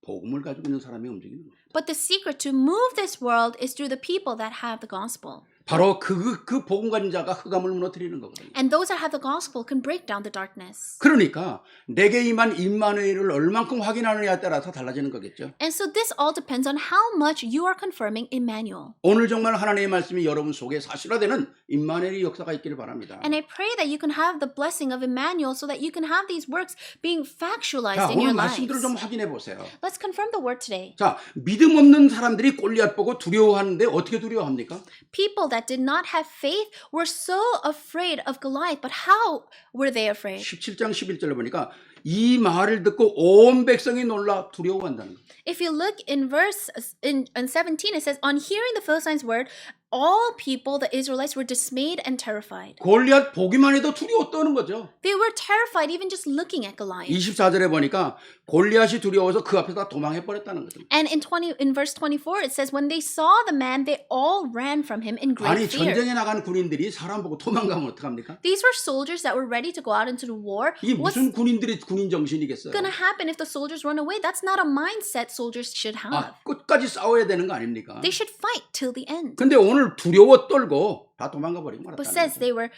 복음을 가지고 있는 사람이 움직이는 거예요. But the secret to move this world is through the people that have the gospel. 바로 그 복음 가진 자가 흑암을 무너뜨리는 거거든요. And those that have the gospel can break down the darkness. 그러니까 내게 임한 임마누엘을 얼만큼 확인하느냐에 따라서 달라지는 거겠죠. And so this all depends on how much you are confirming Emmanuel. 오늘 정말 하나님의 말씀이 여러분 속에 사실화되는 임마누엘의 역사가 있기를 바랍니다. And I pray that you can have the blessing of Emmanuel so that you can have these works being factualized 자, in 오늘 your lives. 말씀들을 좀 확인해 보세요. Let's confirm the word today. 자, 믿음 없는 사람들이 골리앗 보고 두려워하는데 어떻게 두려워합니까? People that did not have faith were so afraid of Goliath, but how were they afraid? 17장 11절을 보니까 이 말을 듣고 온 백성이 놀라 두려워한다는 거예요. If you look in verse in 17, it says, on hearing the Philistines' word, all people, the Israelites, were dismayed and terrified. 골리앗 보기만 해도 두려워 떠는 거죠. They were terrified even just looking at Goliath. 24절에 보니까 골리앗이 두려워서 그 앞에서 도망해 버렸다는 거죠. And in verse 24, it says, when they saw the man, they all ran from him in great 아니 fear. 전쟁에 나간 군인들이 사람 보고 도망가면 어떡합니까? These were soldiers that were ready to go out into the war. 이게 What's 무슨 군인들이 군인 정신이겠어요? going to happen if the soldiers run away? That's not a mindset soldiers should have. 아, 끝까지 싸워야 되는 거 아닙니까? They should fight till the end. 근데 오늘 두려워 떨고 다 도망가 버리고 But 말았다는 says 거죠. they were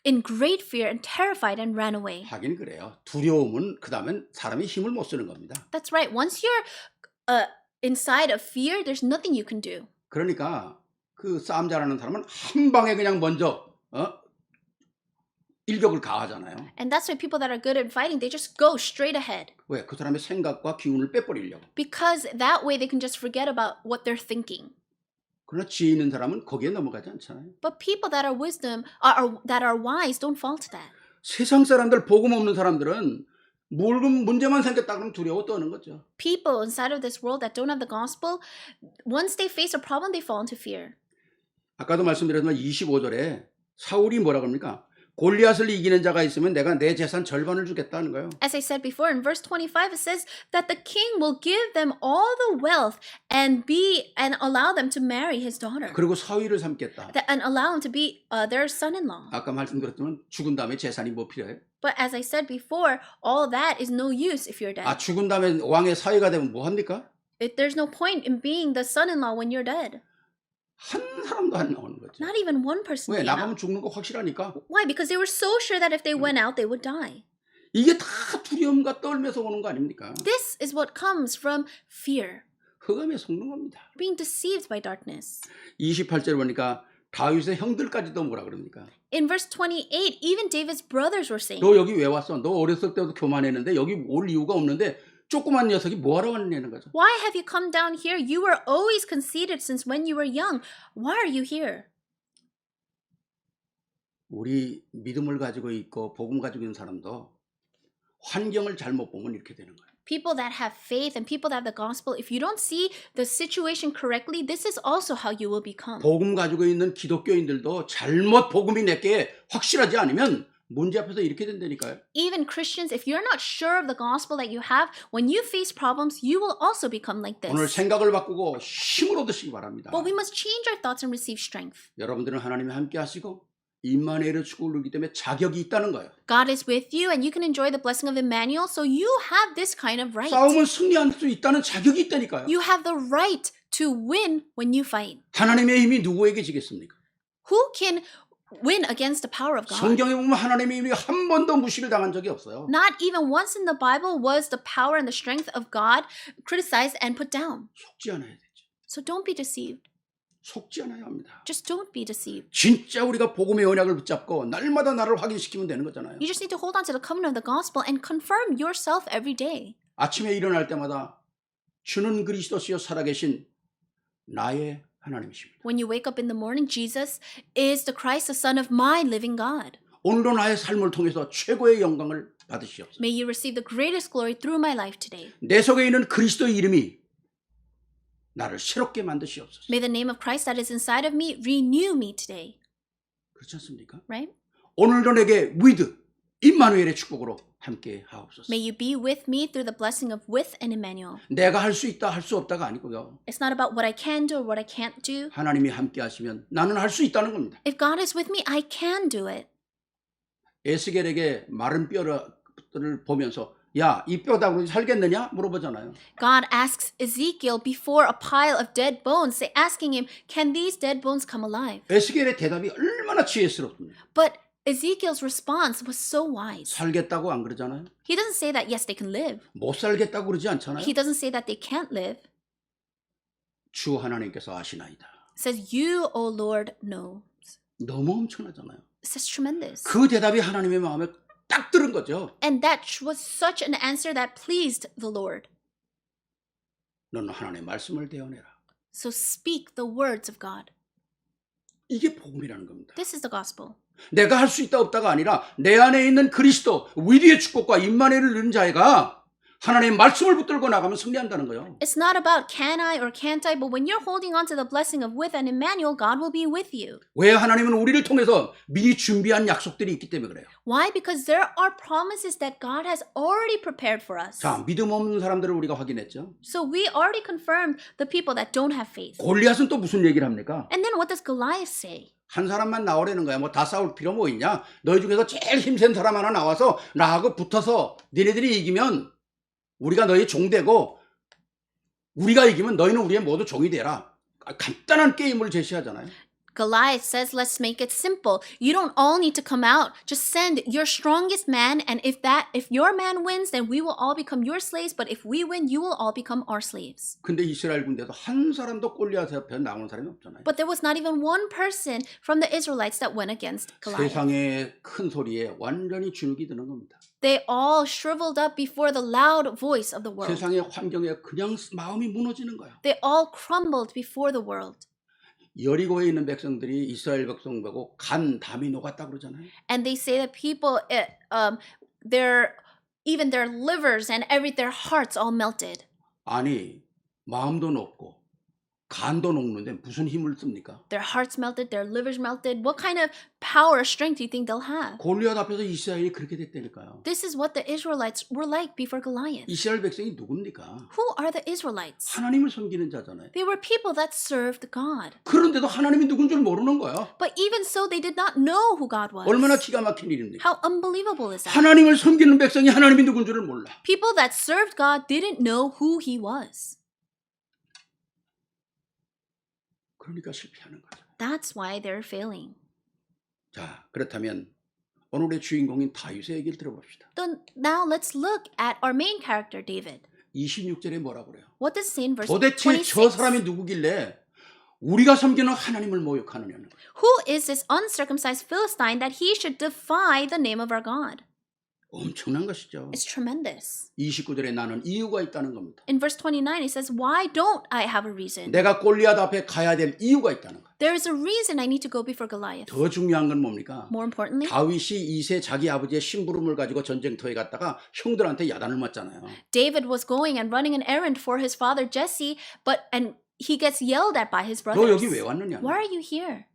in great fear and terrified and ran away. 하긴 그래요. 두려움은 그다음엔 사람이 힘을 못 쓰는 겁니다. That's right. Once you're inside of fear, there's nothing you can do. 그러니까 그 싸움 잘하는 사람은 한 방에 그냥 먼저 일격을 가하잖아요. And that's why people that are good at fighting, they just go straight ahead. 왜? 그 사람의 생각과 기운을 빼버리려고. Because that way they can just forget about what they're thinking. 그러나 지혜 있는 사람은 거기에 넘어가지 않잖아요. But people that are that are wise don't fall to that. 세상 사람들, 복음 없는 사람들은 문제만 생겼다 그러면 두려워 떠는 거죠. People inside of this world that don't have the gospel, once they face a problem, they fall into fear. 아까도 말씀드렸지만 25절에 사울이 뭐라 그럽니까? 골리앗을 이기는 자가 있으면 내가 내 재산 절반을 주겠다는 거예요. As I said before, in verse 25, it says that the king will give them all the wealth and allow them to marry his daughter. 그리고 사위를 삼겠다. And allow him to be their son-in-law. 아까 말씀드렸지만 죽은 다음에 재산이 뭐 필요해? But as I said before, all that is no use if you're dead. 아, 죽은 다음에 왕의 사위가 되면 뭐 합니까? There's no point in being the son-in-law when you're dead. 한 사람도 안 나오는 거죠. Not even one person 왜? came 나가면 out. 죽는 거 확실하니까. Why? Because they were so sure that if they went out, they would die. 이게 다 두려움과 떨면서 오는 거 아닙니까? This is what comes from fear, 흑암에 속는 겁니다. being deceived by darkness. 28절 보니까 다윗의 형들까지도 뭐라 그럽니까? In verse 28, even David's brothers were saying, 너 여기 왜 왔어? 너 어렸을 때부터 교만했는데 여기 올 이유가 없는데 조그만 녀석이 뭐하러 왔냐는 거죠. Why have you come down here? You were always conceited since when you were young. Why are you here? 우리 믿음을 가지고 있고 복음 가지고 있는 사람도 환경을 잘못 보면 이렇게 되는 거예요. People that have faith and people that have the gospel, if you don't see the situation correctly, this is also how you will become. 복음 가지고 있는 기독교인들도 잘못 복음이 내게 확실하지 않으면 문제 앞에서 이렇게 된다니까요. Even Christians, if you're not sure of the gospel that you have, when you face problems, you will also become like 오늘 this. 생각을 바꾸고 힘을 얻으시기 바랍니다. But we must change our thoughts and receive strength. 여러분들은 하나님이 함께 하시고 임마누엘의 축복을 누리기 때문에 자격이 있다는 거예요. God is with you and you can enjoy the blessing of Emmanuel, so you have this kind of right. 싸움은 승리할 수 있다는 자격이 있다니까요. You have the right to win when you fight. 하나님의 힘이 누구에게 지겠습니까? Who can win against the power of God? 성경에 보면 하나님의 힘이 한 번도 무시를 당한 적이 없어요. Not even once in the Bible was the power and the strength of God criticized and put down. 속지 않아야 되죠. So don't be deceived. 속지 않아야 합니다. Just don't be deceived. 진짜 우리가 복음의 언약을 붙잡고 날마다 나를 확인시키면 되는 거잖아요. You just need to hold on to the covenant of the gospel and confirm yourself every day. 아침에 일어날 때마다 주는 그리스도시요 살아계신 나의 하나님이십니다. When you wake up in the morning, Jesus is the Christ, the Son of my living God. 오늘도 나의 삶을 통해서 최고의 영광을 받으시옵소서. May you receive the greatest glory through my life today. 내 속에 있는 그리스도의 이름이 나를 새롭게 만드시옵소서. May the name of Christ that is inside of me renew me today. 그렇지 않습니까? Right? 오늘도 내게 with 임마누엘의 축복으로 함께 하옵소서. May you be with me through the blessing of with and Emmanuel. 내가 할 수 있다 할 수 없다가 아니고요. It's not about what I can do or what I can't do. 하나님이 함께 하시면 나는 할 수 있다는 겁니다. If God is with me, I can do it. 에스겔에게 마른 뼈를 보면서 야, 이 뼈다구로 살겠느냐? 물어보잖아요. God asks Ezekiel before a pile of dead bones, say, asking him, can these dead bones come alive? 에스겔의 대답이 얼마나 지혜스럽습니까? But Ezekiel's response was so wise. 살겠다고 안 그러잖아요. He doesn't say that, yes, they can live. 못 살겠다고 그러지 않잖아요. He doesn't say that they can't live. 주 하나님께서 아시나이다. He says, you, O Lord, know. 너무 엄청나잖아요. This is tremendous. 그 대답이 하나님의 마음에 딱 들은 거죠. And that was such an answer that pleased the Lord. 너는 하나님의 말씀을 대언해라. So speak the words of God. 이게 복음이라는 겁니다. This is the gospel. 내가 할 수 있다 없다가 아니라 내 안에 있는 그리스도 위대의 축복과 임마누엘을 누린 자애가 하나님의 말씀을 붙들고 나가면 승리한다는 거예요. It's not about can I or can't I, but when you're holding on to the blessing of with and Emmanuel, God will be with you. 왜 하나님은 우리를 통해서 미리 준비한 약속들이 있기 때문에 그래요. Why? Because there are promises that God has already prepared for us. 자, 믿음 없는 사람들을 우리가 확인했죠. So we already confirmed the people that don't have faith. 골리앗은 또 무슨 얘기를 합니까? And then what does Goliath say? 한 사람만 나오라는 거야. 뭐 다 싸울 필요 뭐 있냐? 너희 중에서 제일 힘센 사람 하나 나와서 나하고 붙어서 니네들이 이기면 우리가 너희 종 되고 우리가 이기면 너희는 우리의 모두 종이 되라. 간단한 게임을 제시하잖아요. Goliath says, let's make it simple. You don't all need to come out. Just send your strongest man, and if your man wins, then we will all become your slaves. But if we win, you will all become our slaves. 근데 이스라엘 군대도 한 사람도 골리앗 앞에 나오는 사람이 없잖아요. But there was not even one person from the Israelites that went against Goliath. 세상의 큰 소리에 완전히 주눅이 드는 겁니다. They all shriveled up before the loud voice of the world. 세상의 환경에 그냥 마음이 무너지는 거예요. They all crumbled before the world. 여리고에 있는 백성들이 이스라엘 백성 보고 간 담이 녹았다 그러잖아요. And they say that people, even their livers and their hearts all melted. 아니 마음도 녹고 간도 녹는데 무슨 힘을 씁니까? Their hearts melted, their livers melted. What kind of power or strength do you think they'll have? 골리앗 앞에서 이스라엘이 그렇게 됐다니까요. This is what the Israelites were like before Goliath. 이스라엘 백성이 누굽니까? Who are the Israelites? 하나님을 섬기는 자잖아요. They were people that served God. 그런데도 하나님이 누군 줄 모르는 거예요. But even so, they did not know who God was. 얼마나 기가 막힌 일입니까? How unbelievable is that? 하나님을 섬기는 백성이 하나님이 누군 줄을 몰라. People that served God didn't know who He was. 그러니까 실패하는 거죠. That's why they're failing. 자, 그렇다면 오늘의 주인공인 다윗의 얘기를 들어봅시다. Then now let's look at our main character, David. 26절에 뭐라고 그래요? What does it say in verse 도대체 저 26? 사람이 누구길래 우리가 섬기는 하나님을 모욕하느냐는 거예요. Who is this uncircumcised Philistine that he should defy the name of our God? 엄청난 것이죠. It's tremendous. 29절에 나는 이유가 있다는 겁니다. In verse 29, it says, Why don't I have a reason? 내가 골리앗 앞에 가야 될 이유가 있다는 거예요. There is a reason I need to go before Goliath. 더 중요한 건 뭡니까? More importantly, 다윗이 이세 자기 아버지의 심부름을 가지고 전쟁터에 갔다가 형들한테 야단을 맞잖아요. David was going and running an errand for his father Jesse, and he gets yelled at by his 너 brothers. 여기 왜 왔느냐? Why are you here?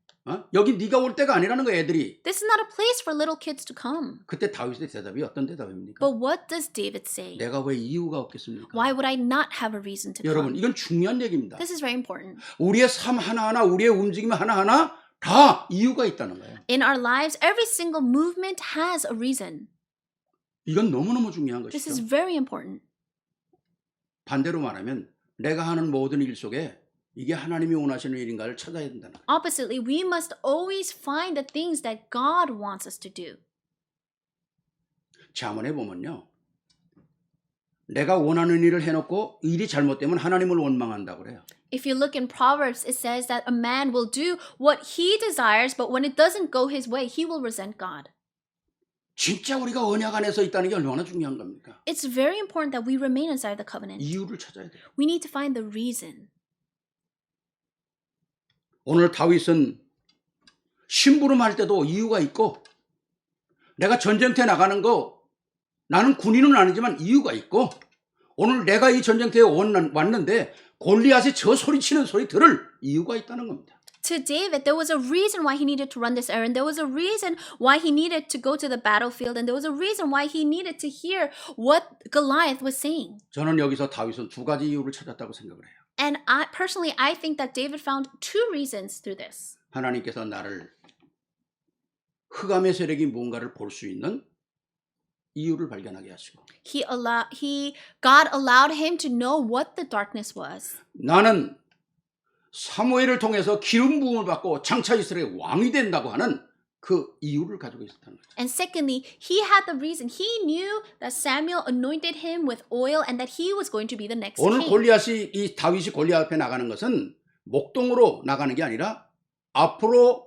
여기 네가 올 때가 아니라는 거야, 애들이. This is not a place for little kids to come. 그때 다윗의 대답이 어떤 대답입니까? But what does David say? 내가 왜 이유가 없겠습니까? Why would I not have a reason to 여러분, come? 이건 중요한 얘기입니다. This is very important. 우리의 삶 하나하나, 우리의 움직임 하나하나 다 이유가 있다는 거예요. In our lives, every single movement has a reason. 이건 너무너무 중요한 This is 것이죠. very important. 반대로 말하면 내가 하는 모든 일 속에 이게 하나님이 원하시는 일인가를 찾아야 된다는 거예요. Oppositely, we must always find the things that God wants us to do. 잠언에 보면요. 내가 원하는 일을 해놓고 일이 잘못되면 하나님을 원망한다고 그래요. If you look in Proverbs, it says that a man will do what he desires, but when it doesn't go his way, he will resent God. 진짜 우리가 언약 안에서 있다는 게 얼마나 중요한 겁니까? It's very important that we remain inside the covenant. 이유를 찾아야 돼요. We need to find the reason. 오늘 다윗은 심부름할 때도 이유가 있고 내가 전쟁터에 나가는 거 나는 군인은 아니지만 이유가 있고 오늘 내가 이 전쟁터에 왔는데 골리앗이 저 소리치는 소리 들을 이유가 있다는 겁니다. To David, there was a reason why he needed to run this errand. There was a reason why he needed to go to the battlefield. And there was a reason why he needed to hear what Goliath was saying. 저는 여기서 다윗은 두 가지 이유를 찾았다고 생각을 해요. And personally, I think that David found two reasons through this. 하나님께서 나를 흑암의 세력이 뭔가를 볼 수 있는 이유를 발견하게 하시고 God allowed him to know what the darkness was. 나는 사무엘을 통해서 기름 부음을 받고 장차 이스라엘의 왕이 된다고 하는 그 이유를 가지고 있었다는 거죠. And secondly, he had the reason. He knew that Samuel anointed him with oil and that he was going to be the next 오늘 king. 이 다윗이 골리앗 앞에 나가는 것은 목동으로 나가는 게 아니라 앞으로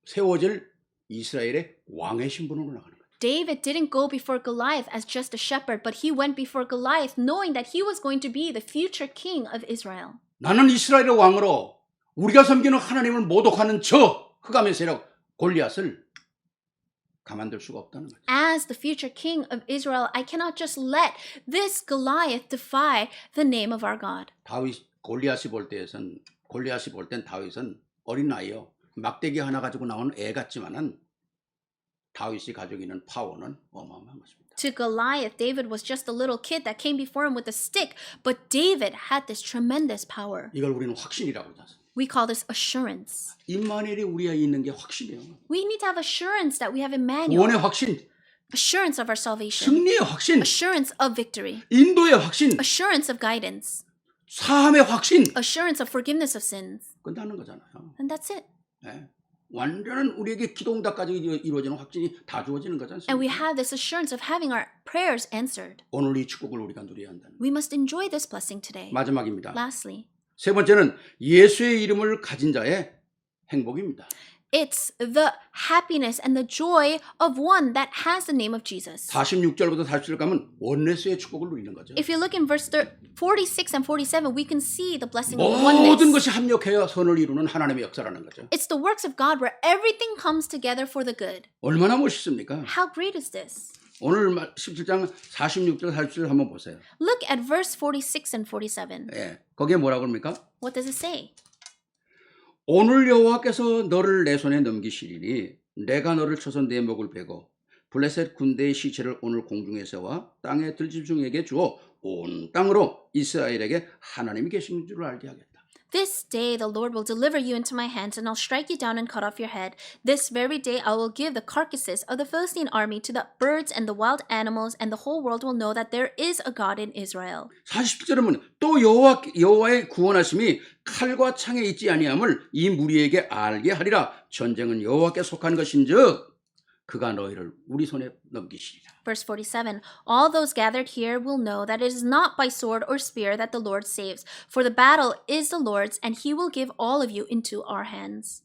세워질 이스라엘의 왕의 신분으로 나가는 거죠. David didn't go before Goliath as just a shepherd, but he went before Goliath knowing that he was going to be the future king of Israel. 나는 이스라엘의 왕으로 우리가 섬기는 하나님을 모독하는 저 흑암의 세력 골리앗을 가만둘 수가 없다는 거죠. As the future king of Israel, I cannot just let this Goliath defy the name of our God. 골리앗이 볼 땐 다윗은 어린 아이요. 막대기 하나 가지고 나온 애 같지만은 다윗이 가지고 있는 파워는 어마어마한 것입니다. To Goliath, David was just a little kid that came before him with a stick, but David had this tremendous power. 이걸 우리는 확신이라고 하죠. We call this assurance. 임마누엘이 우리가 있는 게 확신이에요. We need to have assurance that we have Emmanuel. 구원의 확신, Assurance of our salvation. 승리의 확신, Assurance of victory. 인도의 확신, Assurance of guidance. 사함의 확신. Assurance of forgiveness of sins. 끝나는 거잖아요. And that's it. 네. 완전한 우리에게 기도응답까지 이루어지는 확신이 다 주어지는 거지 And we 않습니까? have this assurance of having our prayers answered. 오늘 이 축복을 우리가 누려야 한다는 We must enjoy this blessing today. 마지막입니다. Lastly, 세 번째는 예수의 이름을 가진 자의 행복입니다. it's the happiness and the joy of one that has the name of Jesus. 46절부터 47절 가면 원네스의 축복을 누리는 거죠. If you look in verse 46 and 47, we can see the blessing of 모든 oneness. 것이 합력하여 선을 이루는 하나님의 역사라는 거죠. It's the works of God where everything comes together for the good. 얼마나 멋있습니까? How great is this? 오늘 17장 46절 47절 한번 보세요. Look at verse 46 and 47. 예, 거기에 뭐라고 합니까? What does it say? 오늘 여호와께서 너를 내 손에 넘기시리니 내가 너를 쳐서 내 목을 베고 블레셋 군대의 시체를 오늘 공중에 세워 땅의 들짐승에게 주어 온 땅으로 이스라엘에게 하나님이 계신 줄 알게 하겠다. This day the Lord will deliver you into my hands, and I'll strike you down and cut off your head. This very day I will give the carcasses of the Philistine army to the birds and the wild animals, and the whole world will know that there is a God in Israel. 47절은 또 여호와의 구원하심이 칼과 창에 있지 아니함을 이 무리에게 알게 하리라. 전쟁은 여호와께 속한 것인즉 그가 너희를 우리 손에 넘기시리라. Verse 47, all those gathered here will know that it is not by sword or spear that the Lord saves, for the battle is the Lord's, and he will give all of you into our hands.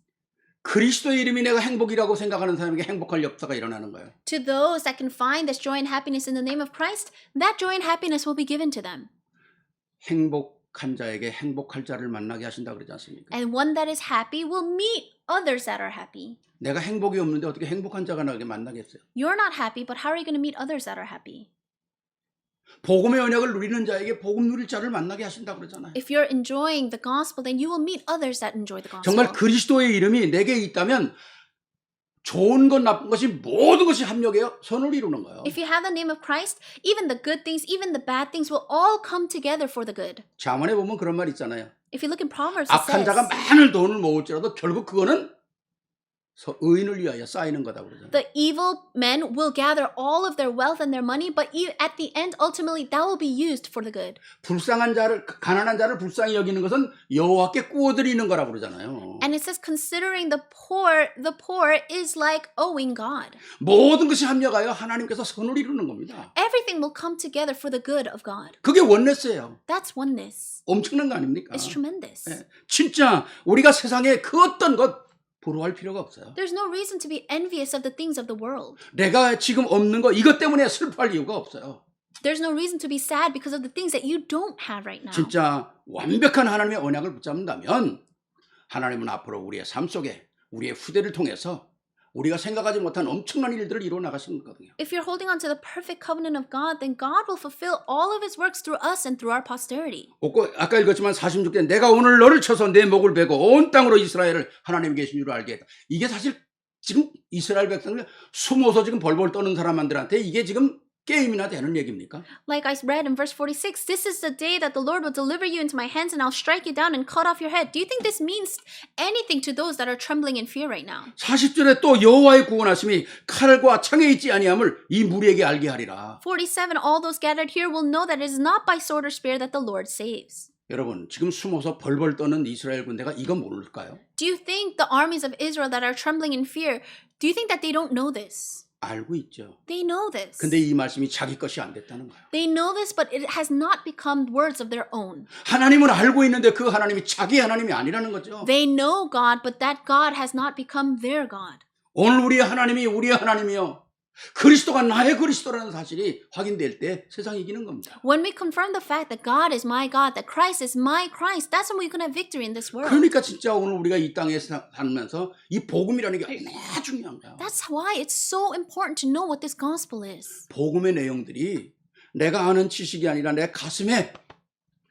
그리스도의 이름이 내가 행복이라고 생각하는 사람에게 행복할 역사가 일어나는 거예요. To those that can find this joy and happiness in the name of Christ, that joy and happiness will be given to them. 행복한 자에게 행복할 자를 만나게 하신다 그러지 않습니까? And one that is happy will meet others that are happy. 내가 행복이 없는데 어떻게 행복한 자가 나게 만나겠어요? You're not happy, but how are you going to meet others that are happy? 복음의 언약을 누리는 자에게 복음 누릴 자를 만나게 하신다 그러잖아요. If you're enjoying the gospel, then you will meet others that enjoy the gospel. 정말 그리스도의 이름이 내게 있다면 좋은 것 나쁜 것이 모든 것이 합력해요. 선을 이루는 거예요. If you have the name of Christ, even the good things, even the bad things will all come together for the good. 잠언에 보면 그런 말 있잖아요. If you look in Proverbs, it 악한 says, 자가 많은 돈을 모을지라도 결국 그거는 의인을 위하여 쌓이는 거다 그러잖아요. the evil men will gather all of their wealth and their money, but at the end, ultimately, that will be used for the good. 불쌍한 자를 가난한 자를 불쌍히 여기는 것은 여호와께 꾸어드리는 거라고 그러잖아요. And it says, considering the poor is like owing God. 모든 것이 합력하여 하나님께서 선을 이루는 겁니다. Everything will come together for the good of God. 그게 원네스예요. That's oneness. 엄청난 거 아닙니까? It's tremendous. 예, 진짜 우리가 세상에 그 어떤 것 부러워할 필요가 없어요. There's no reason to be envious of the things of the world. 내가 지금 없는 거 이것 때문에 슬퍼할 이유가 없어요. There's no reason to be sad because of the things that you don't have right now. 진짜 완벽한 하나님의 언약을 붙잡는다면 하나님은 앞으로 우리의 삶 속에 우리의 후대를 통해서 우리가 생각하지 못한 엄청난 일들을 이루어 나가시는 거거든요. If you're holding on to the perfect covenant of God, then God will fulfill all of his works through us and through our posterity. 아까 읽었지만 46대 내가 오늘 너를 쳐서 내 목을 베고 온 땅으로 이스라엘을 하나님이 계신 줄 알게 했다. 이게 사실 지금 이스라엘 백성들 숨어서 지금 벌벌 떠는 사람들한테 이게 지금 게임이나 되는 얘기입니까? Like I read in verse 46, this is the day that the Lord will deliver you into my hands and I'll strike you down and cut off your head. Do you think this means anything to those that are trembling in fear right now? 40절에 또 여호와의 구원하심이 칼과 창에 있지 아니함을 이 무리에게 알게 하리라. 47, all those gathered here will know that it is not by sword or spear that the Lord saves. 여러분 지금 숨어서 벌벌 떠는 이스라엘 군대가 이거 모를까요? Do you think the armies of Israel that are trembling in fear, do you think that they don't know this? 알고 있죠. They know this. 근데 이 말씀이 자기 것이 안 됐다는 거예요. They know this, but it has not become words of their own. 하나님은 알고 있는데 그 하나님이 자기 하나님이 아니라는 거죠. They know God, but that God has not become their God. 오늘 우리의 하나님이 우리의 하나님이요. 그리스도가 나의 그리스도라는 사실이 확인될 때 세상이 이기는 겁니다. When we confirm the fact that God is my God, that Christ is my Christ, that's when we can have victory in this world. 그러니까 진짜 오늘 우리가 이 땅에 살면서 이 복음이라는 게 얼마나 중요한 거야. That's why it's so important to know what this gospel is. 복음의 내용들이 내가 아는 지식이 아니라 내 가슴에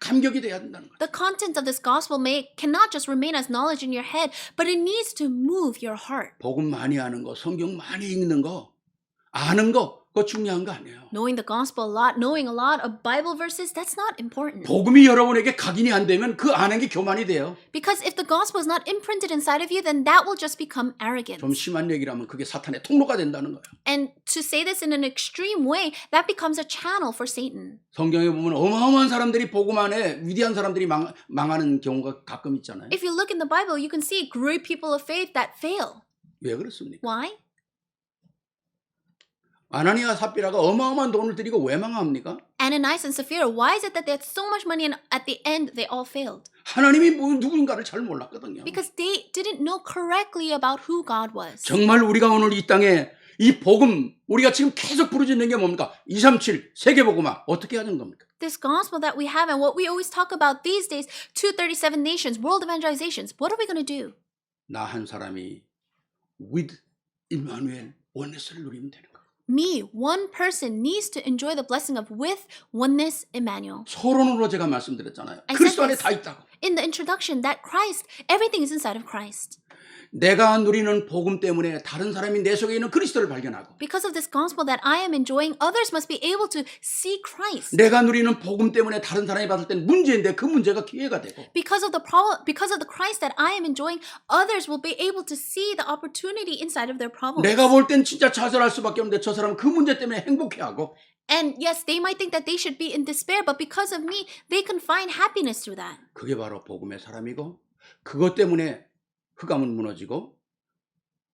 감격이 돼야 된다는 거야. The content of this gospel cannot just remain as knowledge in your head, but it needs to move your heart. 복음 많이 아는 거, 성경 많이 읽는 거, 아는 거, 그거 중요한 거 아니에요. Knowing the gospel a lot, knowing a lot of Bible verses, that's not important. 복음이 여러분에게 각인이 안 되면 그 아는 게 교만이 돼요. Because if the gospel is not imprinted inside of you, then that will just become arrogance. 좀 심한 얘기라면 그게 사탄의 통로가 된다는 거예요. And to say this in an extreme way, that becomes a channel for Satan. 성경에 보면 어마어마한 사람들이 복음 안에 위대한 사람들이 망하는 경우가 가끔 있잖아요. If you look in the Bible, you can see great people of faith that fail. 왜 그렇습니까? Why? 아나니아 삽비라가 어마어마한 돈을 들이고 왜 망합니까? Ananias and Sapphira, why is it that they had so much money and at the end they all failed? 하나님이 누군가를 잘 몰랐거든요. Because they didn't know correctly about who God was. 정말 우리가 오늘 이 땅에 이 복음 우리가 지금 계속 부르짖는 게 뭡니까? 237 세계복음화 어떻게 하는 겁니까? This gospel that we have and what we always talk about these days, 237 nations, world evangelizations, what are we going to do? 나 한 사람이 with 임마누엘 원네스를 누리면 되는 거예요. Me, one person, needs to enjoy the blessing of with oneness Emmanuel. 서론으로 제가 말씀드렸잖아요. I 그리스도 said 안에 this. 다 있다고. In the introduction, that Christ, everything is inside of Christ. 내가 누리는 복음 때문에 다른 사람이 내 속에 있는 그리스도를 발견하고 Because of this gospel that I am enjoying, others must be able to see Christ. 내가 누리는 복음 때문에 다른 사람이 봤을 땐 문제인데 그 문제가 기회가 되고 Because of the problem, because of the Christ that I am enjoying, others will be able to see the opportunity inside of their problems. 내가 볼 땐 진짜 좌절할 수밖에 없는데 저 사람은 그 문제 때문에 행복해하고 And yes, they might think that they should be in despair, but because of me, they can find happiness through that. 그게 바로 복음의 사람이고 그것 때문에 흑암은 무너지고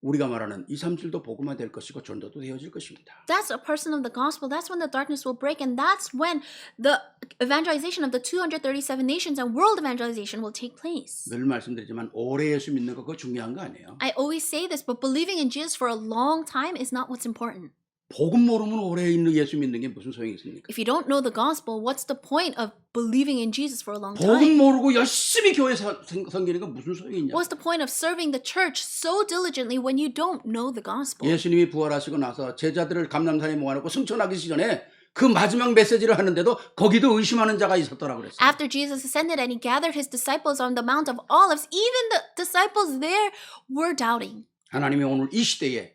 우리가 말하는 237도 복음화 될 것이고 전도도 되어질 것입니다. That's a person of the gospel. That's when the darkness will break, and that's when the evangelization of the 237 nations and world evangelization will take place. 늘 말씀드리지만 오래 예수 믿는 거 그거 중요한 거 아니에요. I always say this, but believing in Jesus for a long time is not what's important. 복음 모르면 오래 있는 예수 믿는 게 무슨 소용이 있습니까? If you don't know the gospel, what's the point of believing in Jesus for a long 복음 time? 모르고 열심히 교회 섬기는 건 무슨 소용이 있냐? What's the point of serving the church so diligently when you don't know the gospel? 예수님이 부활하시고 나서 제자들을 감람산에 모아놓고 승천하기 전에 그 마지막 메시지를 하는데도 거기도 의심하는 자가 있었더라고 그랬어요. After Jesus ascended and he gathered his disciples on the Mount of Olives, even the disciples there were doubting. 하나님이 오늘 이 시대에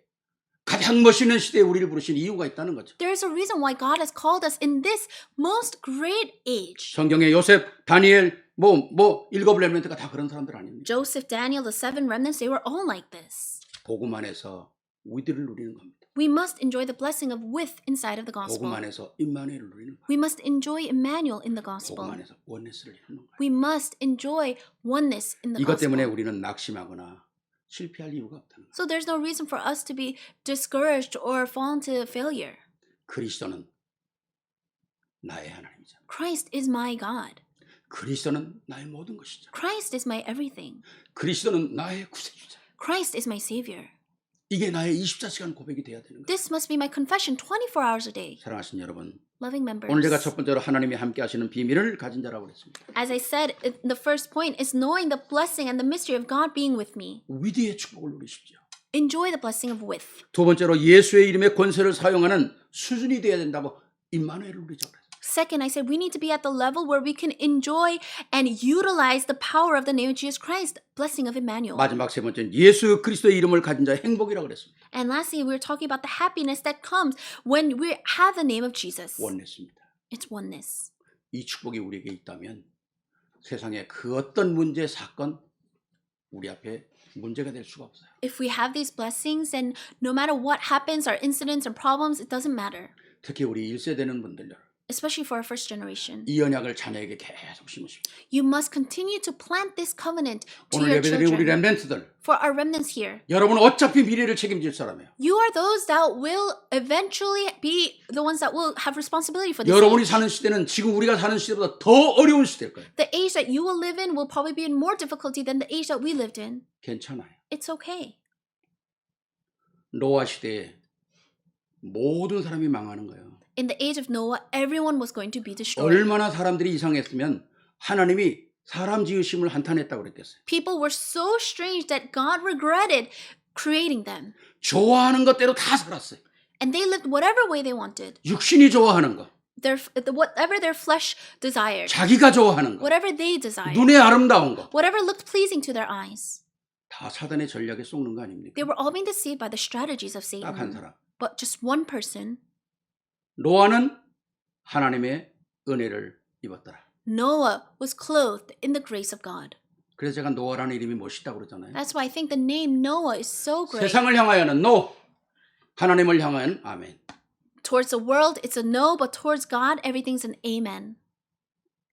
가장 멋있는 시대에 우리를 부르신 이유가 있다는 거죠. There's a reason why God has called us in this most great age. 성경에 요셉, 다니엘, 일곱 렘넌트가 다 그런 사람들 아닙니까? Joseph, Daniel, the seven remnants, they were all like this. 복음 안에서 위대를 누리는 겁니다. We must enjoy the blessing of with inside of the 복음 gospel. 안에서 임마누엘을 누리는 거예요. We must enjoy Emmanuel in the 복음 gospel. 안에서 원네스를 이루는 거예요. We must enjoy oneness in the 이것 때문에 gospel. 우리는 낙심하거나 실패할 이유가 없다는 거예요. So there's no reason for us to be discouraged or fall into failure. 그리스도는 나의 하나님이죠. Christ is my God. 그리스도는 나의 모든 것이죠. Christ is my everything. 그리스도는 나의 구세주자. Christ is my Savior. 이게 나의 24시간 고백이 돼야 되는 거예요. This must be my confession 24 hours a day. 사랑하신 여러분, Loving members. 오늘 제가 첫 번째로 하나님이 함께 하시는 비밀을 가진 자라고 그랬습니다. As I said, the first point is knowing the blessing and the mystery of God being with me. 위대의 축복을 누리십시오. Enjoy the blessing of with. 두 번째로 예수의 이름의 권세를 사용하는 수준이 되어야 된다고 임마누엘을 누리자고 그랬어요. Second, I said we need to be at the level where we can enjoy and utilize the power of the name of Jesus Christ, blessing of Emmanuel. 마지막 세 번째는 예수 그리스도의 이름을 가진 자의 행복이라고 그랬습니다. And lastly, we're talking about the happiness that comes when we have the name of Jesus. 원냈습니다. It's oneness. 이 축복이 우리에게 있다면 세상의 그 어떤 문제, 사건 우리 앞에 문제가 될 수가 없어요. If we have these blessings, then no matter what happens, our incidents and problems, it doesn't matter. 특히 우리 1세대는 분들 Especially for our first generation. 이 언약을 자녀에게 계속 심으십시오. You must continue to plant this covenant to 오늘 your 예배드린 우리 children. 렘넌트들 For our remnants here. 여러분 어차피 미래를 책임질 사람이에요. You are those that will eventually be the ones that will have responsibility for this 여러분이 age. 사는 시대는 지금 우리가 사는 시대보다 더 어려운 시대일 거예요. The age that you will live in will probably be in more difficulty than the age that we lived in. 괜찮아요. It's okay. 노아 시대에 모든 사람이 망하는 거예요. In the age of Noah, everyone was going to be destroyed. 얼마나 사람들이 이상했으면 하나님이 사람 지으심을 한탄했다고 그랬겠어요. People were so strange that God regretted creating them. 좋아하는 것대로 다 살았어요. And they lived whatever way they wanted. 육신이 좋아하는 거, Whatever their flesh desired. 자기가 좋아하는 거, Whatever they desired. 눈에 아름다운 거, Whatever looked pleasing to their eyes. 다 사단의 전략에 속는 거 아닙니까? They were all being deceived by the strategies of 딱 한 Satan. 사람. But just one person, 노아는 하나님의 은혜를 입었더라. Noah, was clothed in the grace of God. 그래서 제가 노아라는 이름이 멋있다고 그러잖아요. That's why I think the name Noah is so great. 세상을 향하여는 노, 하나님을 향하여는 아멘. Towards the world, it's a no, but towards God, everything's an amen.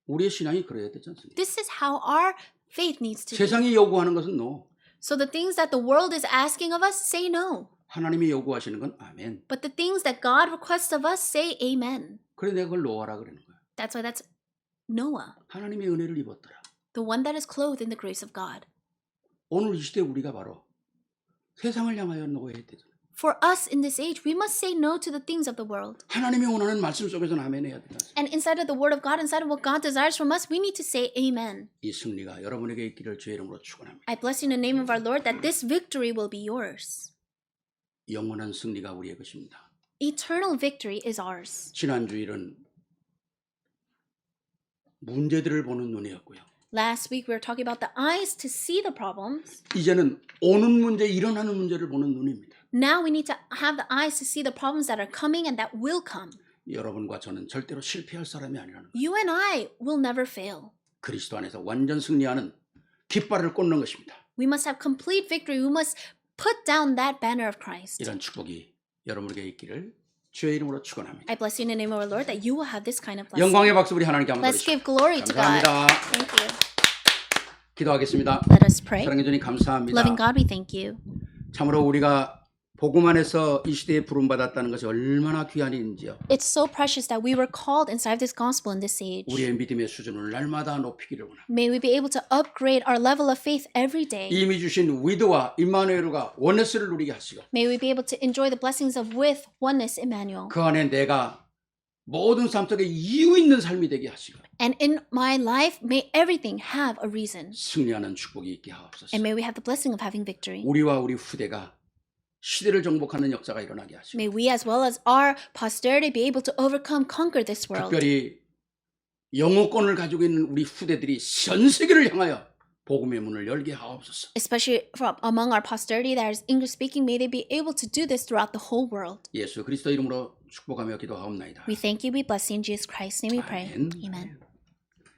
우리의 신앙이 그래야 되지 않습니까? This is how our faith needs to be. 세상이 요구하는 것은 노, So the things that the world is asking of us, say no. 하나님이 요구하시는 건 아멘. But the things that God requests of us, say amen. 그래 내가 그걸 노아라 그러는 거야. That's why that's Noah, 하나님의 은혜를 입었더라. the one that is clothed in the grace of God. 오늘 이 시대 우리가 바로 세상을 향하여 노해야 되잖아요. For us in this age, we must say no to the things of the world. 하나님이 원하는 말씀 속에서는 아멘 해야 되잖아요. And inside of the word of God, inside of what God desires from us, we need to say amen. 이 승리가 여러분에게 있기를 주의 이름으로 축원합니다. I bless you in the name of our Lord that this victory will be yours. 영원한 승리가 우리의 것입니다. Eternal victory is ours. 지난 주일은 문제들을 보는 눈이었고요. Last week we were talking about the eyes to see the problems. 이제는 오는 문제, 일어나는 문제를 보는 눈입니다. Now we need to have the eyes to see the problems that are coming and that will come. 여러분과 저는 절대로 실패할 사람이 아니라는 것. You and I will never fail. 그리스도 안에서 완전 승리하는 깃발을 꽂는 것입니다. We must have complete victory. We must put down that banner of Christ. 이런 축복이 여러분에게 있기를 주의 이름으로 축원합니다. I bless you in the name of our Lord that you will have this kind of blessing. 영광의 박수 우리 하나님께 한번 Let's 드리시죠. give glory to God. 감사합니다. Thank you. 기도하겠습니다. Let us pray. 사랑해 주님 감사합니다. Loving God, we thank you. 참으로 우리가 복음 안에서 이 시대에 부름받았다는 것이 얼마나 귀한 일인지요. It's so precious that we were called inside this gospel in this age. 우리의 믿음의 수준을 날마다 높이기를 원합니다. May we be able to upgrade our level of faith every day. 이미 주신 위드와 임마누엘과 원네스를 누리게 하시고 May we be able to enjoy the blessings of with oneness, Emmanuel. 그 안에 내가 모든 삶 속에 이유 있는 삶이 되게 하시고 And in my life, may everything have a reason. 승리하는 축복이 있게 하옵소서. And may we have the blessing of having victory. 우리와 우리 후대가 시대를 정복하는 역사가 일어나게 하시고 May we as well as our posterity be able to overcome, conquer this world. 특별히 영어권을 가지고 있는 우리 후대들이 전 세계를 향하여 복음의 문을 열게 하옵소서. Especially from among our posterity that is English speaking, may they be able to do this throughout the whole world. 예수 그리스도 이름으로 축복하며 기도하옵나이다. We thank you, we bless you in Jesus Christ's name we pray. Amen. Amen.